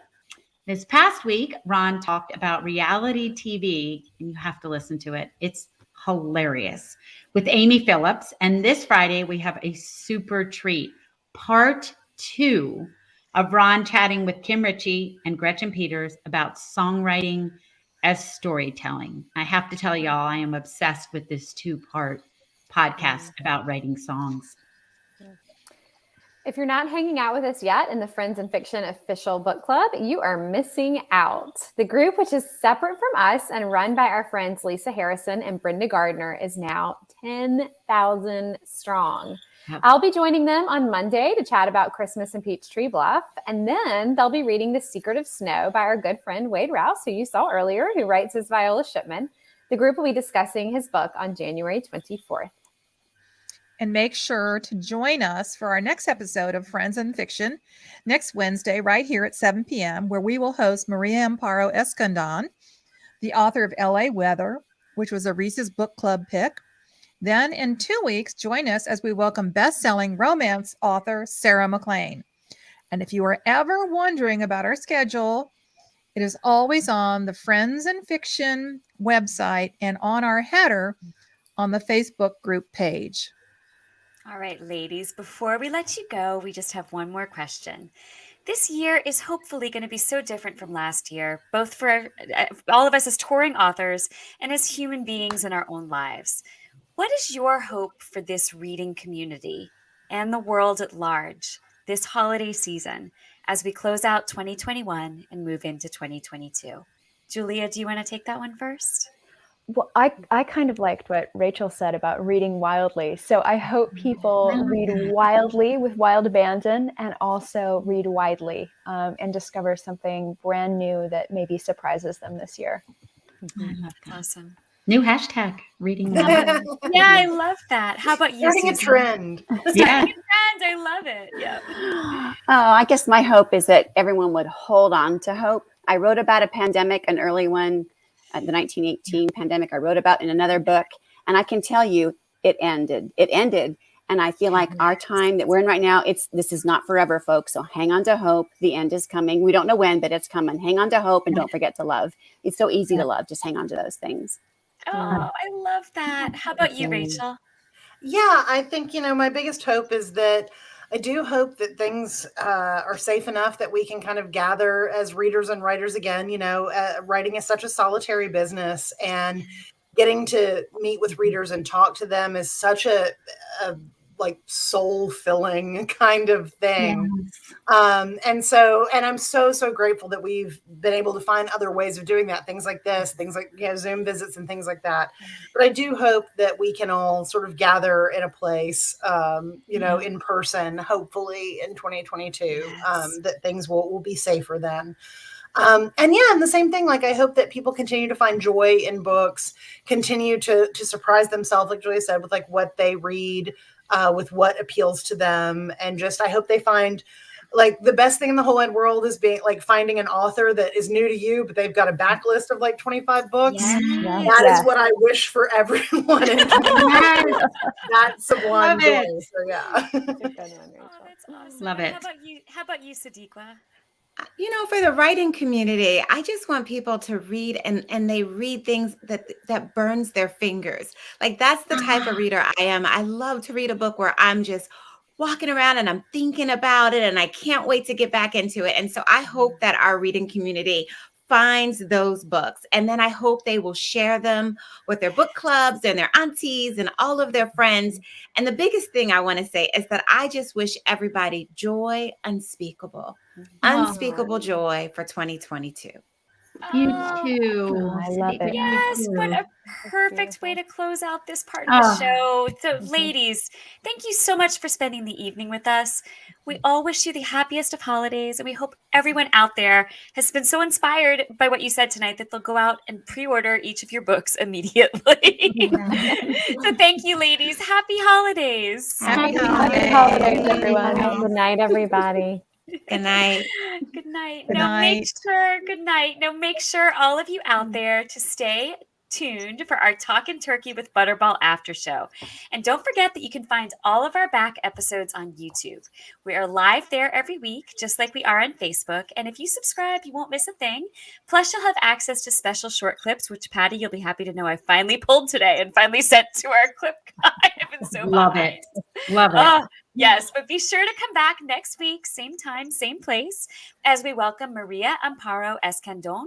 This past week, Ron talked about reality TV, and you have to listen to it. It's hilarious, with Amy Phillips. And this Friday, we have a super treat, part 2 of Ron chatting with Kim Ritchie and Gretchen Peters about songwriting as storytelling. I have to tell y'all, I am obsessed with this 2-part podcast about writing songs. If you're not hanging out with us yet in the Friends and Fiction official book club, you are missing out. The group, which is separate from us and run by our friends Lisa Harrison and Brenda Gardner, is now 10,000 strong. Yep. I'll be joining them on Monday to chat about Christmas in Peachtree Bluff, and then they'll be reading The Secret of Snow by our good friend Wade Rouse, who you saw earlier, who writes as Viola Shipman. The group will be discussing his book on January 24th. And make sure to join us for our next episode of Friends and Fiction next Wednesday, right here at 7 p.m., where we will host Maria Amparo Escandon, the author of L.A. Weather, which was a Reese's Book Club pick. Then in 2 weeks, join us as we welcome best-selling romance author Sarah MacLean. And if you are ever wondering about our schedule, it is always on the Friends and Fiction website and on our header on the Facebook group page. All right, ladies, before we let you go, we just have one more question. This year is hopefully going to be so different from last year, both for all of us as touring authors and as human beings in our own lives. What is your hope for this reading community and the world at large this holiday season as we close out 2021 and move into 2022? Julia, do you want to take that one first? Well, I kind of liked what Rachel said about reading wildly. So I hope people read wildly with wild abandon, and also read widely and discover something brand new that maybe surprises them this year. I love that. Awesome. New hashtag, reading wildly. Yeah, I love that. How about you, Starting a Susan? trend. Yeah. Trend, I love it. Yeah. Oh, I guess my hope is that everyone would hold on to hope. I wrote about a pandemic, an early one, the 1918 pandemic. I wrote about in another book, and I can tell you it ended. It ended. And I feel like our time that we're in right now, this is not forever, folks. So hang on to hope. The end is coming. We don't know when, but it's coming. Hang on to hope, and don't forget to love. It's so easy to love. Just hang on to those things. Oh, I love that. How about you, Rachel? Yeah, I think, my biggest hope is that I do hope that things are safe enough that we can kind of gather as readers and writers again. Writing is such a solitary business, and getting to meet with readers and talk to them is such a like soul-filling kind of thing. Yes. And I'm so grateful that we've been able to find other ways of doing that. Things like this, things like Zoom visits and things like that. But I do hope that we can all sort of gather in a place, in person, hopefully in 2022, that things will be safer then. And the same thing, like I hope that people continue to find joy in books, continue to surprise themselves, like Julia said, with like what they read, with what appeals to them. And just, I hope they find like the best thing in the whole wide world is being like finding an author that is new to you, but they've got a backlist of like 25 books. Yes. That is what I wish for everyone. That sublime joy. So yeah. That's awesome. Love it. How about you, SADEQA? For the writing community, I just want people to read and they read things that burns their fingers. Like that's the type of reader I am. I love to read a book where I'm just walking around and I'm thinking about it and I can't wait to get back into it. And so I hope that our reading community finds those books, and then I hope they will share them with their book clubs and their aunties and all of their friends. And the biggest thing I want to say is that I just wish everybody joy unspeakable, unspeakable joy for 2022. You too. I love it. Yes, what a perfect way to close out this part of the show. So, ladies, thank you so much for spending the evening with us. We all wish you the happiest of holidays, and we hope everyone out there has been so inspired by what you said tonight that they'll go out and pre-order each of your books immediately. So thank you, ladies. Happy holidays. Happy holidays, everyone. Good night, everybody. Good night. Good night. Good Now make night. sure, good night. Now make sure all of you out there to stay tuned for our Talkin' Turkey with Butterball after show. And don't forget that you can find all of our back episodes on YouTube. We are live there every week, just like we are on Facebook. And if you subscribe, you won't miss a thing. Plus, you'll have access to special short clips, which Patty, you'll be happy to know I finally pulled today and finally sent to our clip guy. I've been so Love behind. it. Love it. Oh, yes, but be sure to come back next week, same time, same place, as we welcome Maria Amparo Escandon.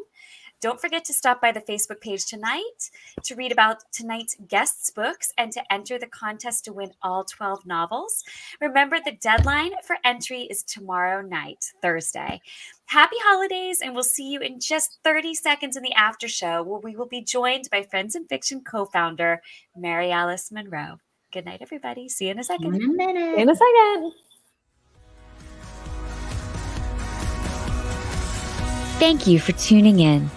Don't forget to stop by the Facebook page tonight to read about tonight's guests' books and to enter the contest to win all 12 novels. Remember, the deadline for entry is tomorrow night, Thursday. Happy holidays, and we'll see you in just 30 seconds in the after show, where we will be joined by Friends in Fiction co-founder Mary Alice Monroe. Good night, everybody. See you in a second. See you in a second. Thank you for tuning in.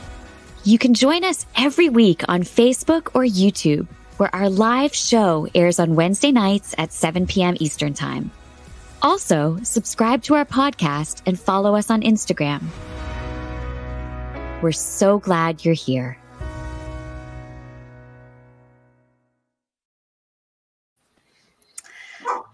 You can join us every week on Facebook or YouTube, where our live show airs on Wednesday nights at 7 p.m. Eastern Time. Also, subscribe to our podcast and follow us on Instagram. We're so glad you're here.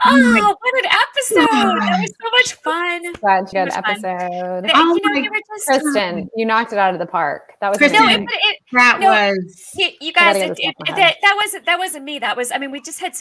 Oh, what an episode! That was so much fun. Such a good So much fun. episode. You know, you were just Kristen, you knocked it out of the park. That was Kristen, amazing. You guys, gotta get this off my head. that wasn't me. That was, I mean, we just had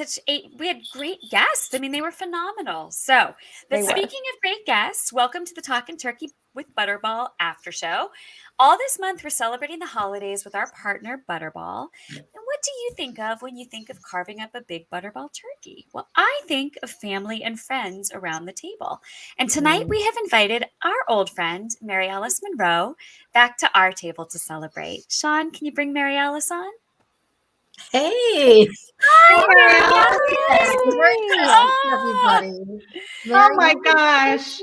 we had great guests. I mean, they were phenomenal. So, They were. speaking of great guests, welcome to the Talkin' Turkey with Butterball after show. All this month, we're celebrating the holidays with our partner, Butterball. And what do you think of when you think of carving up a big Butterball turkey? Well, I think of family and friends around the table. And tonight, we have invited our old friend, Mary Alice Monroe, back to our table to celebrate. Sean, can you bring Mary Alice on? Hey. Hi, Mary Everybody. Oh my gosh.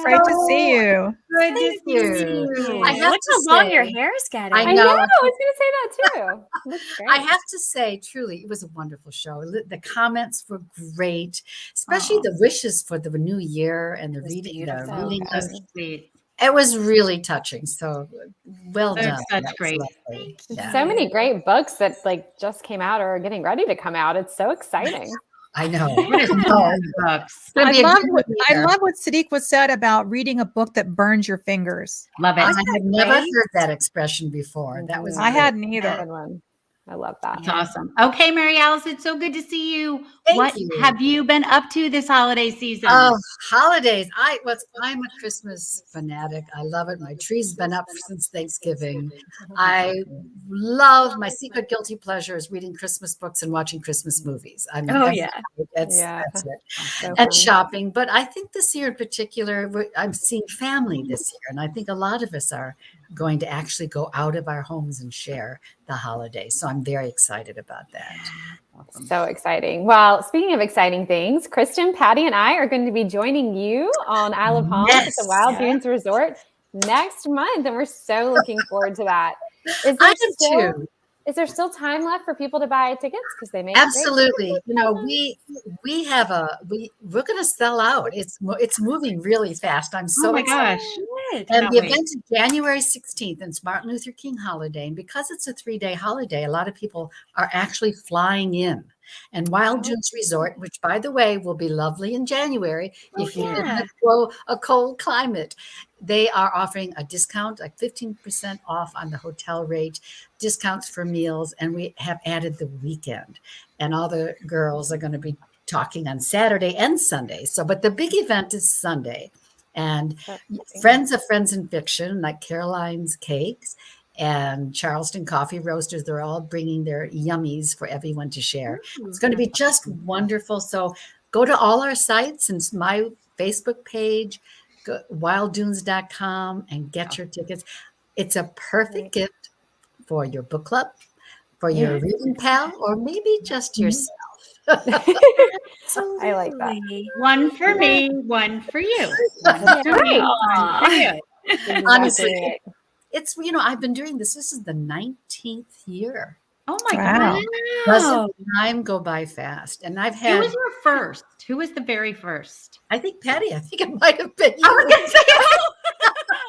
Great to see you. Good to see you. I have Look to how long say- your hair is getting. I I know. know. I was going to say that too. Looks great. I have to say, truly, it was a wonderful show. The comments were great, especially the wishes for the new year and the reading. beautiful. reading Okay. list. Sweet. It was really touching. So well That's done. such That was great. lovely. There's Yeah. so many great books that like just came out or are getting ready to come out. It's so exciting. I know. What is books? I love what SADEQA said about reading a book that burns your fingers. Love I it. had never heard that expression before. That was I great. hadn't Good either. one. I love that. That's awesome. Okay, Mary Alice, it's so good to see you. Thank What you. have you been up to this holiday season? Oh, holidays. I'm a Christmas fanatic. I love it. My tree's been up since Thanksgiving. I love my secret guilty pleasure is reading Christmas books and watching Christmas movies. I mean, Oh, yeah. That's it. So And fun. shopping. But I think this year in particular, I'm seeing family this year. And I think a lot of us are going to actually go out of our homes and share the holidays. So I'm very excited about that. So exciting. Well, speaking of exciting things, Kristen, Patty, and I are going to be joining you on Isle of Palms at the Wild Dunes Resort next month. And we're so looking forward to that. I am too. Is there still time left for people to buy tickets? Because they may be great. Absolutely. You know, we have we're going to sell out. It's moving really fast. I'm so Oh my excited. gosh. And Cannot the wait. event is January 16th, and it's Martin Luther King holiday. And because it's a 3-day holiday, a lot of people are actually flying in. And Wild Dunes Resort, which by the way will be lovely in January if you live in a cold climate, they are offering a discount, like 15% off on the hotel rate, discounts for meals, and we have added the weekend. And all the girls are going to be talking on Saturday and Sunday. So, but the big event is Sunday. And friends of Friends in Fiction, like Caroline's Cakes and Charleston Coffee Roasters, they're all bringing their yummies for everyone to share. It's going to be just wonderful. So go to all our sites and my Facebook page, wilddunes.com, and get your tickets. It's a perfect gift for your book club, for your reading pal, or maybe just yourself. I like that. One for me, one for you. One for me, one for you. Honestly, it's, you know, I've been doing this. This is the 19th year. Oh my Wow. God. Doesn't time go by fast? And I've Who had, was your first? Who was the very first? I think Patty, I think it might have been I was you. gonna say,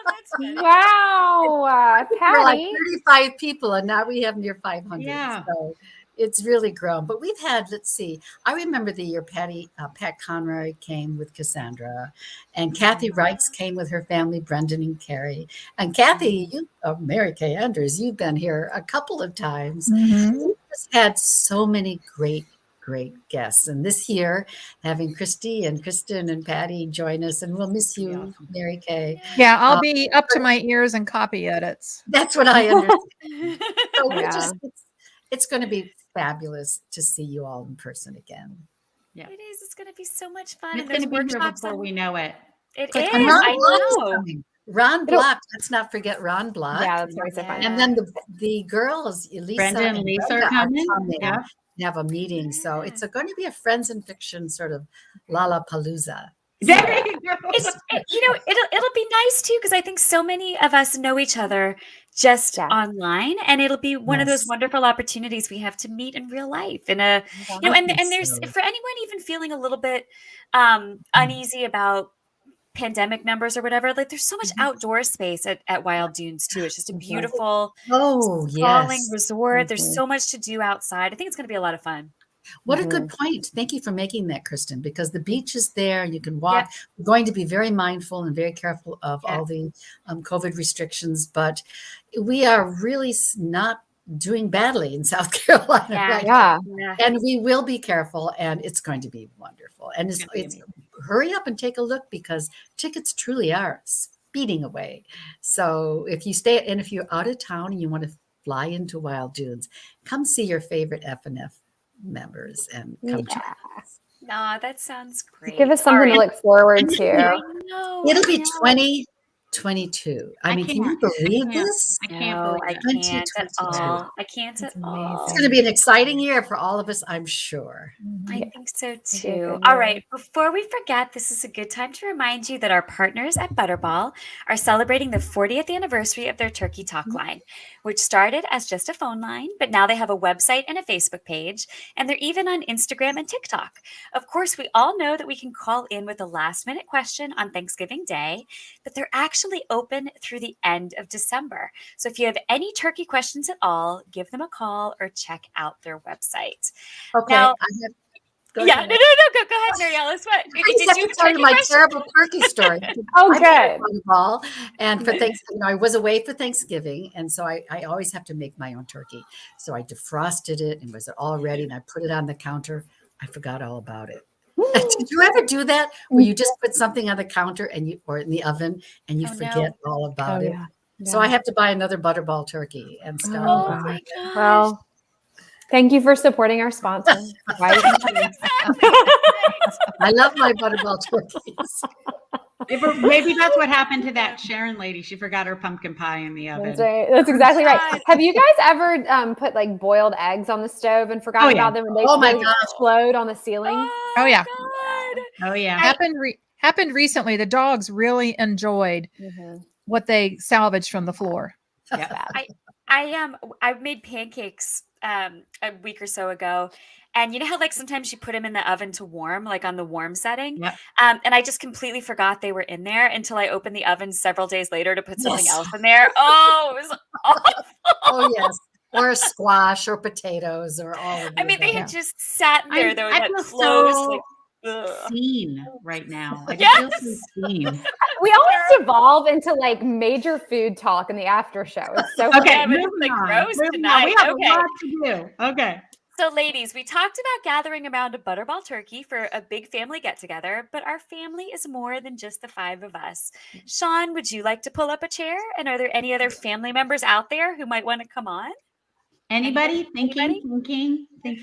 That's funny. Wow, We're like Patty. 35 people, and now we have near 500. Yeah. So it's really grown. But we've had, let's see, I remember the year Pat Conroy came with Cassandra, and Kathy Wrights came with her family, Brendan and Carrie. And Kathy, Mary Kay Andrews, you've been here a couple of times. We've just had so many great guests. And this year, having Christy and Kristin and Patty join us, and we'll miss you, Mary Kay. Yeah, I'll be up to my ears in copy edits. That's what I understand. So Yeah. it's going to be fabulous to see you all in person again. Yeah. It is. It's going to be so much fun. It's And going there's to be here workshops before on. we know it. It But is. Ron I Block is know. coming. Ron Block. Let's not forget Ron Block. Yeah, that's always so fun. And then the girls, Lisa Brenda and Lisa Brenda are coming. to have a meeting. So it's going to be a Friends in Fiction sort of Lollapalooza. There you go. It'll be nice too, because I think so many of us know each other just online, and it'll be one of those wonderful opportunities we have to meet in real life. And and there's for anyone even feeling a little bit uneasy about pandemic numbers or whatever, like there's so much outdoor space at Wild Dunes too. It's just a beautiful sprawling resort. There's so much to do outside. I think it's going to be a lot of fun. What a good point. Thank you for making that, Kristin, because the beach is there and you can walk. We're going to be very mindful and very careful of all the COVID restrictions, but we are really not doing badly in South Carolina. And we will be careful, and it's going to be wonderful. And it's hurry up and take a look, because tickets truly are speeding away. So if you stay, and if you're out of town and you want to fly into Wild Dunes, come see your favorite F&F members and come join us. Nah, that sounds great. Give us something to look forward to. It'll be 2022. I mean, can you believe this? I can't at all. I can't at all. It's going to be an exciting year for all of us, I'm sure. I think so too. All right. Before we forget, this is a good time to remind you that our partners at Butterball are celebrating the 40th anniversary of their Turkey Talk line, which started as just a phone line, but now they have a website and a Facebook page, and they're even on Instagram and TikTok. Of course, we all know that we can call in with a last-minute question on Thanksgiving Day, but they're actually open through the end of December. So if you have any turkey questions at all, give them a call or check out their website. Okay. Now, Go yeah, ahead. no, go ahead, Mary Alice. What? I just have to tell you my terrible turkey story. Good. And for Thanksgiving, I was away for Thanksgiving, and so I always have to make my own turkey. So I defrosted it and was all ready, and I put it on the counter. I forgot all about it. Did you ever do that, where you just put something on the counter or in the oven and you forget all about it? So I have to buy another Butterball turkey and start. Oh my gosh. Well, thank you for supporting our sponsor. I love my Butterball turkeys. Maybe that's what happened to that Sharon lady. She forgot her pumpkin pie in the oven. That's right. That's exactly right. Have you guys ever put like boiled eggs on the stove and forgot about them and they explode on the ceiling? Oh yeah. Oh yeah. Happened recently. The dogs really enjoyed what they salvaged from the floor. Yeah. I made pancakes a week or so ago. And you know how like sometimes you put them in the oven to warm, like on the warm setting? Yep. And I just completely forgot they were in there until I opened the oven several days later to put something else in there. Oh, it was awful. Oh, yes. Or squash or potatoes or all of I mean, they above. had just sat there. They were I that feel close. so Like, ugh. seen right now. I just feel so seen. We always devolve into like major food talk in the after show. It's so Okay, fun. but it's like gross tonight. We have Okay. a lot to do. Okay. So ladies, we talked about gathering around a Butterball turkey for a big family get-together, but our family is more than just the 5 of us. Sean, would you like to pull up a chair? And are there any other family members out there who might want to come on? Anybody thinking? Oh,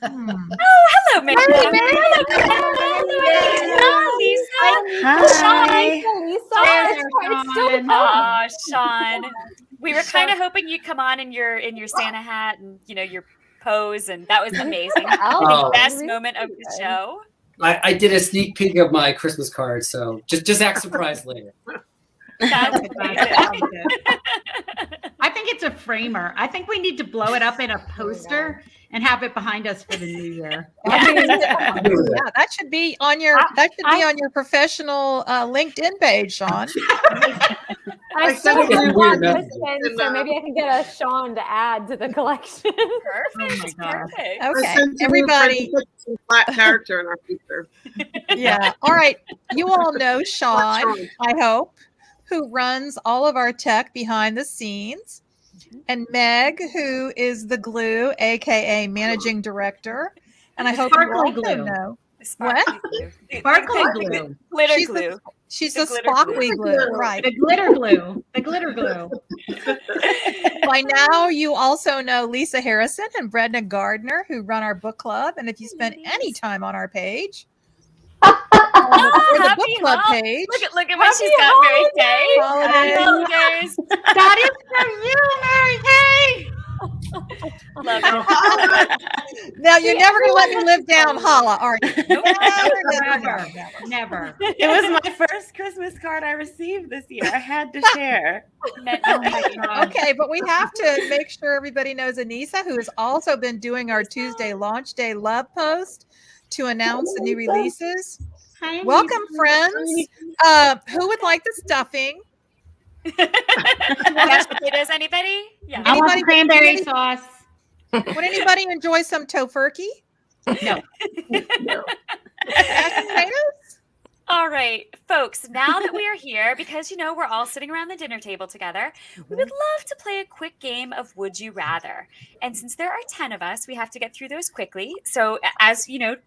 hello, Mary. Hello, Lisa. Hi. Sean. Oh, Sean. We were kind of hoping you'd come on in your Santa hat and your pose, and that was amazing. The best moment of the show. I did a sneak peek of my Christmas card, so just act surprised later. That's I think it's a framer. I think we need to blow it up in a poster and have it behind us for the new year. Yeah, that should be on your professional LinkedIn page, Sean. I still sent it have in one weird Kristen, so maybe I can get a Sean to add to the collection. Perfect. Perfect. Okay, everybody. Flat character in our future. Yeah. All right. You all know Sean, I hope, who runs all of our tech behind the scenes, and Meg, who is the glue, aka managing director. And I hope you also know what? Sparkly glue. Glitter glue. She's the sparkly glue, right? The glitter glue. The glitter glue. By now, you also know Lisa Harrison and Brenda Gardner, who run our book club. And if you spend any time on our page, or the book club page, Look at what she's got, Mary Kay. Holidays. That is for you, Mary Kay. Love it. Now you're never going to let me live down Holla, are you? Never. It was my first Christmas card I received this year. I had to share. Okay, but we have to make sure everybody knows Anissa, who has also been doing our Tuesday launch day love post to announce the new releases. Hi, welcome, friends. Who would like the stuffing? Mashed potatoes, anybody? Yeah. I want cranberry sauce. Would anybody enjoy some tofurkey? No. Mashed potatoes? All right, folks, now that we are here, because, we're all sitting around the dinner table together, we would love to play a quick game of Would You Rather. And since there are 10 of us, we have to get through those quickly. So as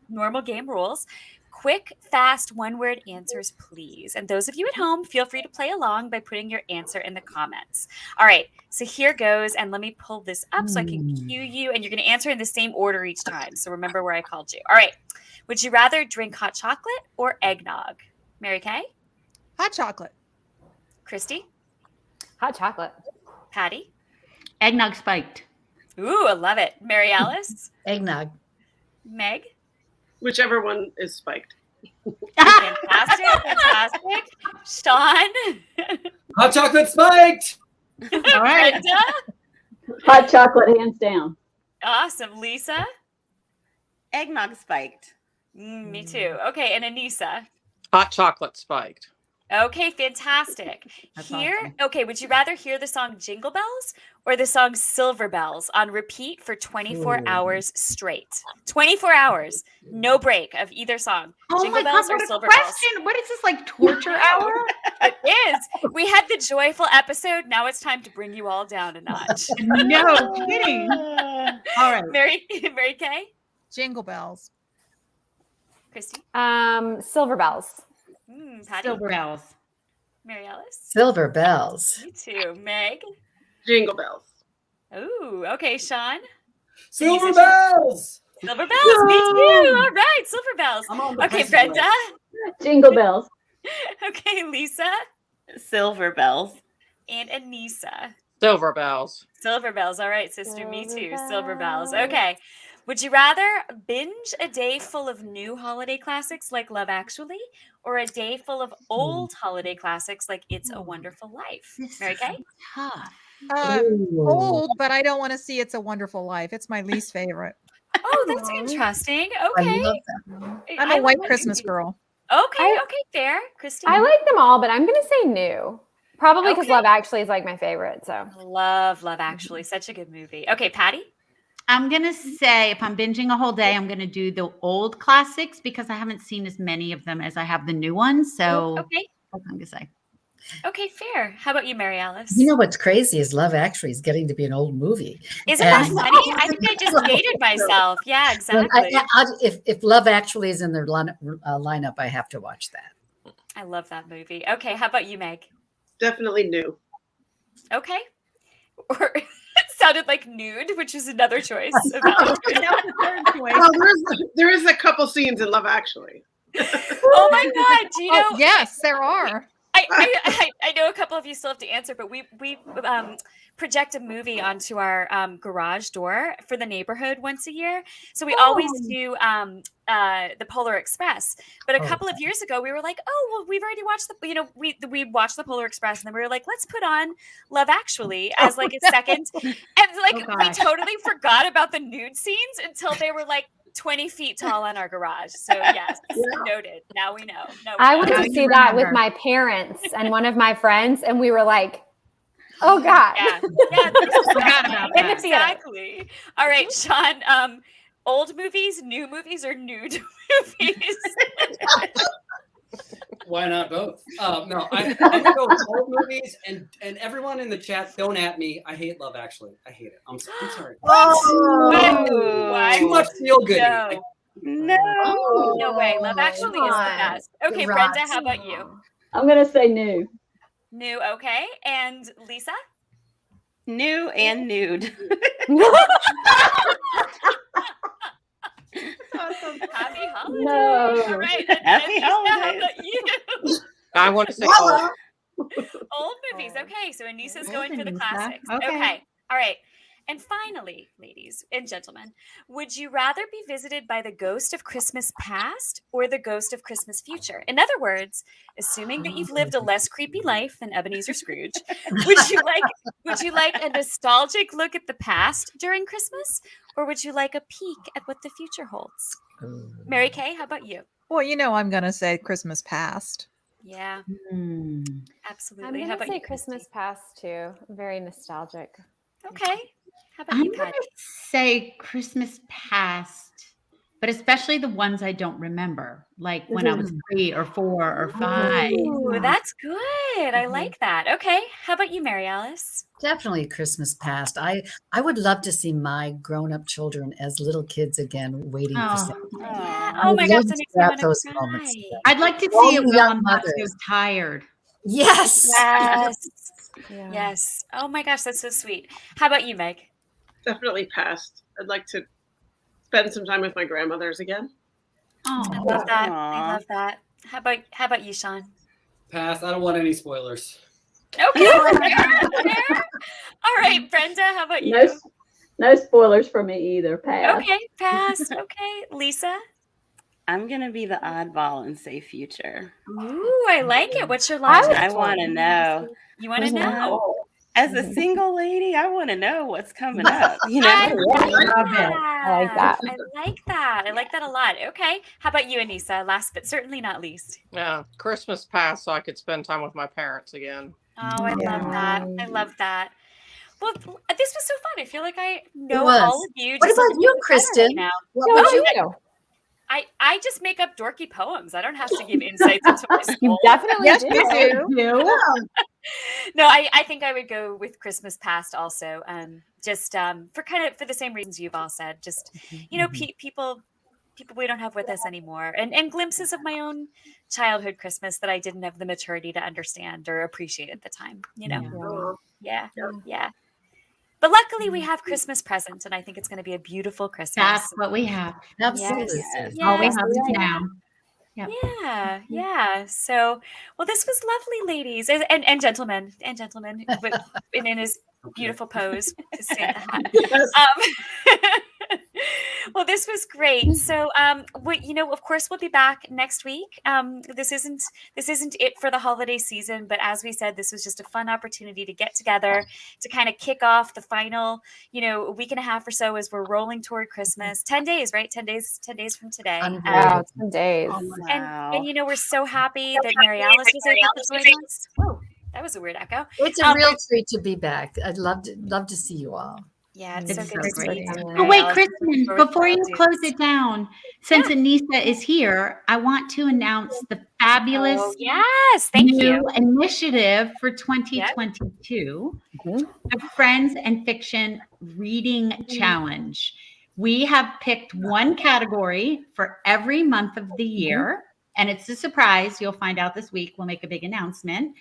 normal game rules, quick, fast, one-word answers, please. And those of you at home, feel free to play along by putting your answer in the comments. All right, so here goes, and let me pull this up so I can cue you, and you're going to answer in the same order each time. So remember where I called you. All right. Would you rather drink hot chocolate or eggnog? Mary Kay? Hot chocolate. Christy? Hot chocolate. Patty? Eggnog spiked. Ooh, I love it. Mary Alice? Eggnog. Meg? Whichever one is spiked. Fantastic. Fantastic. Sean? Hot chocolate spiked. All right. Brenda? Hot chocolate, hands down. Awesome. Lisa? Eggnog spiked. Me too. Okay, and Anissa? Hot chocolate spiked. Okay, fantastic. Okay, would you rather hear the song Jingle Bells or the song Silver Bells on repeat for 24 hours straight? 24 hours, no break of either song. Oh Jingle my Bells God, or what a Silver question. Bells? What is this, like torture hour? It is. We had the joyful episode. Now it's time to bring you all down a notch. No kidding. All right. Mary Kay? Jingle bells. Christy? Silver bells. Patty? Silver bells. Mary Alice? Silver bells. Me too. Meg? Jingle bells. Ooh, okay. Sean? Silver bells. Silver bells. Me too. All right. Silver bells. Okay, Brenda? Jingle bells. Okay, Lisa? Silver bells. And Anissa? Silver bells. Silver bells. All right, sister. Me too. Silver bells. Okay. Would you rather binge a day full of new holiday classics like Love Actually or a day full of old holiday classics like It's a Wonderful Life? Mary Kay? Tough. Old, but I don't want to see It's a Wonderful Life. It's my least favorite. Oh, that's interesting. Okay. I love that. I'm a white Christmas girl. Okay, fair. Christine? I like them all, but I'm going to say new. Probably because Okay. Love Actually is like my favorite. So Love Actually. Such a good movie. Okay, Patty? I'm going to say if I'm binging a whole day, I'm going to do the old classics because I haven't seen as many of them as I have the new ones. So Okay. that's what I'm going to say. Okay, fair. How about you, Mary Alice? You know what's crazy is Love Actually is getting to be an old movie. Isn't that And- funny? I think I just dated myself. Yeah, exactly. If Love Actually is in their lineup, I have to watch that. I love that movie. Okay, how about you, Meg? Definitely new. Okay. Or it sounded like nude, which is another choice. Well, there is a couple scenes in Love Actually. Oh my God. Do you know? Yes, there are. I know a couple of you still have to answer, but we project a movie onto our garage door for the neighborhood once a year. So we always do the Polar Express. But a couple of years ago, we were like, oh, well, we've already watched we watched the Polar Express, and then we were like, let's put on Love Actually as like a second. And like we totally forgot about the nude scenes until they were like 20 feet tall on our garage. So yes, noted. Now we know. I went to see that with my parents and one of my friends, and we were like, oh God. Yeah. Exactly. All right, Sean, old movies, new movies, or nude movies? Why not both? No, I'm gonna go with old movies, and everyone in the chat, don't at me. I hate Love Actually. I hate it. I'm sorry. Why? Too much feel good. No way. Love Actually is the best. Okay, Brenda, how about you? I'm gonna say new. New, okay. And Lisa? New and nude. Awesome. Happy holidays. No. All right. Happy holidays. How about you? I want to say Old movies. Okay, so Anissa's going for the classics. Okay. All right. And finally, ladies and gentlemen, would you rather be visited by the ghost of Christmas past or the ghost of Christmas future? In other words, assuming that you've lived a less creepy life than Ebenezer Scrooge, would you like a nostalgic look at the past during Christmas, or would you like a peek at what the future holds? Mary Kay, how about you? Well, I'm going to say Christmas past. Yeah, absolutely. I'm How going to about say you, Christmas past too. Very nostalgic. Okay. How about I'm you, going Patty? to say Christmas past, but especially the ones I don't remember, like when I was 3 or 4 or 5. Ooh, that's good. I like that. Okay. How about you, Mary Alice? Definitely Christmas past. I would love to see my grown-up children as little kids again, waiting for Santa. Yeah. Oh my gosh, that makes me want those to moments. cry. I'd like to All see it the when young I'm not so mothers. tired. Yes. Yes. Yeah. Yes. Oh my gosh, that's so sweet. How about you, Meg? definitely past. I'd like to spend some time with my grandmothers again. I love that. I love that. How about you, Sean? Pass. I don't want any spoilers. Okay. Fair. All right, Brenda, how about you? No spoilers for me either. Pass. Okay, pass. Okay, Lisa? I'm going to be the oddball and say future. Ooh, I like it. What's your logic? I want to know. You want to know? As a single lady, I want to know what's coming up. You know, I like that. I like that. I like that a lot. Okay. How about you, Anissa? Last but certainly not least. Yeah, Christmas past so I could spend time with my parents again. Oh, I love that. I love that. Well, this was so fun. I feel like I know was. all of you. What just about a little you, bit better Kristin? right now. What would you do? I just make up dorky poems. I don't have to give insights into my soul. You definitely do. No, I think I would go with Christmas past also. Just for the same reasons you've all said. Just people we don't have with us anymore, and glimpses of my own childhood Christmas that I didn't have the maturity to understand or appreciate at the time. Yeah. But luckily, we have Christmas presents, and I think it's going to be a beautiful Christmas. That's what we have. Absolutely. Yes. All we Yes. have is now. Yep. Yeah. So, well, this was lovely, ladies and gentlemen, but in his beautiful pose to Santa hat. Well, this was great. So, of course, we'll be back next week. This isn't it for the holiday season, but as we said, this was just a fun opportunity to get together to kind of kick off the final, a week and a half or so as we're rolling toward Christmas. 10 days, right? 10 days from today. Wow, 10 days. And we're so happy that Mary Alice was able to join us. Whoa, that was a weird echo. It's a real treat to be back. I'd love to see you all. Yeah, it's so good to see you. Oh, wait, Kristin, before you close it down, since Anissa is here, I want to announce the fabulous thank new you. initiative for 2022, the Friends and Fiction Reading Challenge. We have picked one category for every month of the year, and it's a surprise. You'll find out this week. We'll make a big announcement.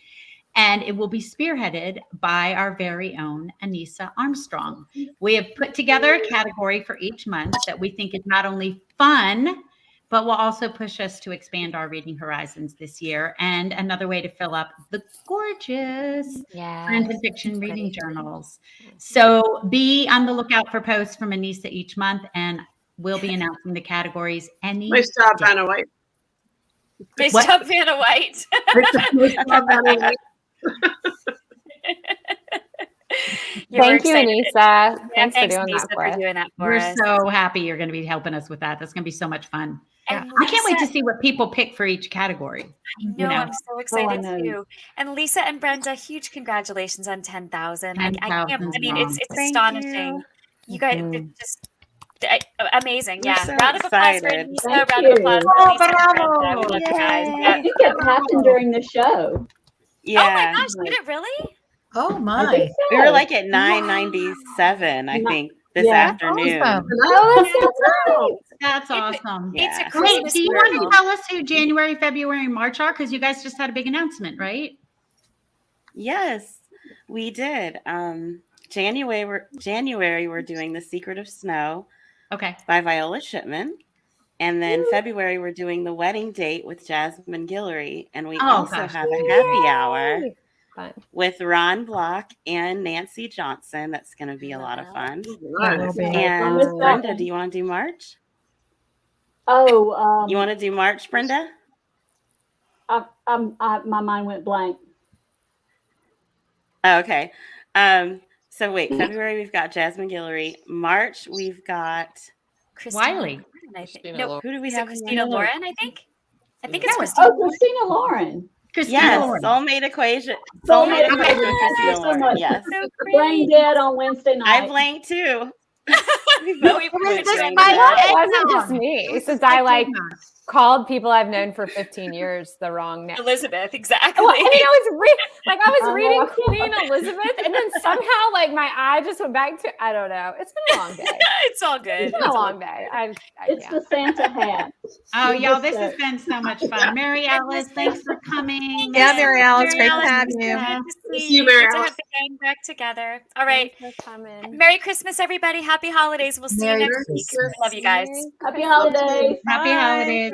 And it will be spearheaded by our very own Anissa Armstrong. We have put together a category for each month that we think is not only fun, but will also push us to expand our reading horizons this year. And another way to fill up the gorgeous Friends and Fiction reading journals. So be on the lookout for posts from Anissa each month, and we'll be announcing the categories any Nice job, day. Vanna White. Nice What? job, Vanna White. Nice job, Vanna White. Thank you, Anissa. Yeah, Thanks for thanks, doing Anissa, that for us. doing that for We're us. so happy you're going to be helping us with that. That's going to be so much fun. And I can't wait to Lisa- see what people pick for each category. No, I'm so excited too. And Lisa and Brenda, huge congratulations on 10,000. I can't. I mean, it's Thank astonishing. You guys just amazing. We're Yeah. so round of applause for excited. Lisa. Thank Round of applause you. for Lisa and Brenda. We love you guys. I think it happened during the show. Yeah. Oh my gosh, did it really? Oh I my. think so. We were like at 997, I think, this afternoon. Oh, that's awesome. It's a Wait, Christmas do you want miracle. to tell us who January, February, and March are? Because you guys just had a big announcement, right? Yes, we did. January we're doing The Secret of Snow by Viola Shipman. And then February we're doing The Wedding Date with Jasmine Guillory. And we also have a happy hour with Ron Block and Nancy Johnson. That's going to be a lot of fun. And Brenda, do you want to do March? Oh, you want to do March, Brenda? my mind went blank. Oh, okay. So wait, February we've got Jasmine Guillory. March we've got Wiley. No, who do we is it have? Christina Lauren, I think. I think it's Oh, Christina. Christina Lauren. Yes, soulmate equation. Soulmate Soulmate equation with Christina so Lauren. much. Yes. Brain dead on Wednesday night. I blanked too. It wasn't just me, since I called people I've known for 15 years the wrong name. Elizabeth, exactly. Well, I mean, I was reading Queen Elizabeth, and then somehow my eye just went back to, I don't know. It's been a long day. It's all good. It's been a long day. It's the Santa hat. Oh, y'all, this has been so much fun. Mary Alice, thanks for coming. Yeah, Mary Alice, great to have you. Good to See you, Mary Good to Alice. have the gang back together. All right. Thanks for coming. Merry Christmas, everybody. Happy holidays. We'll see you next week. Love you guys. Happy holidays. Happy holidays.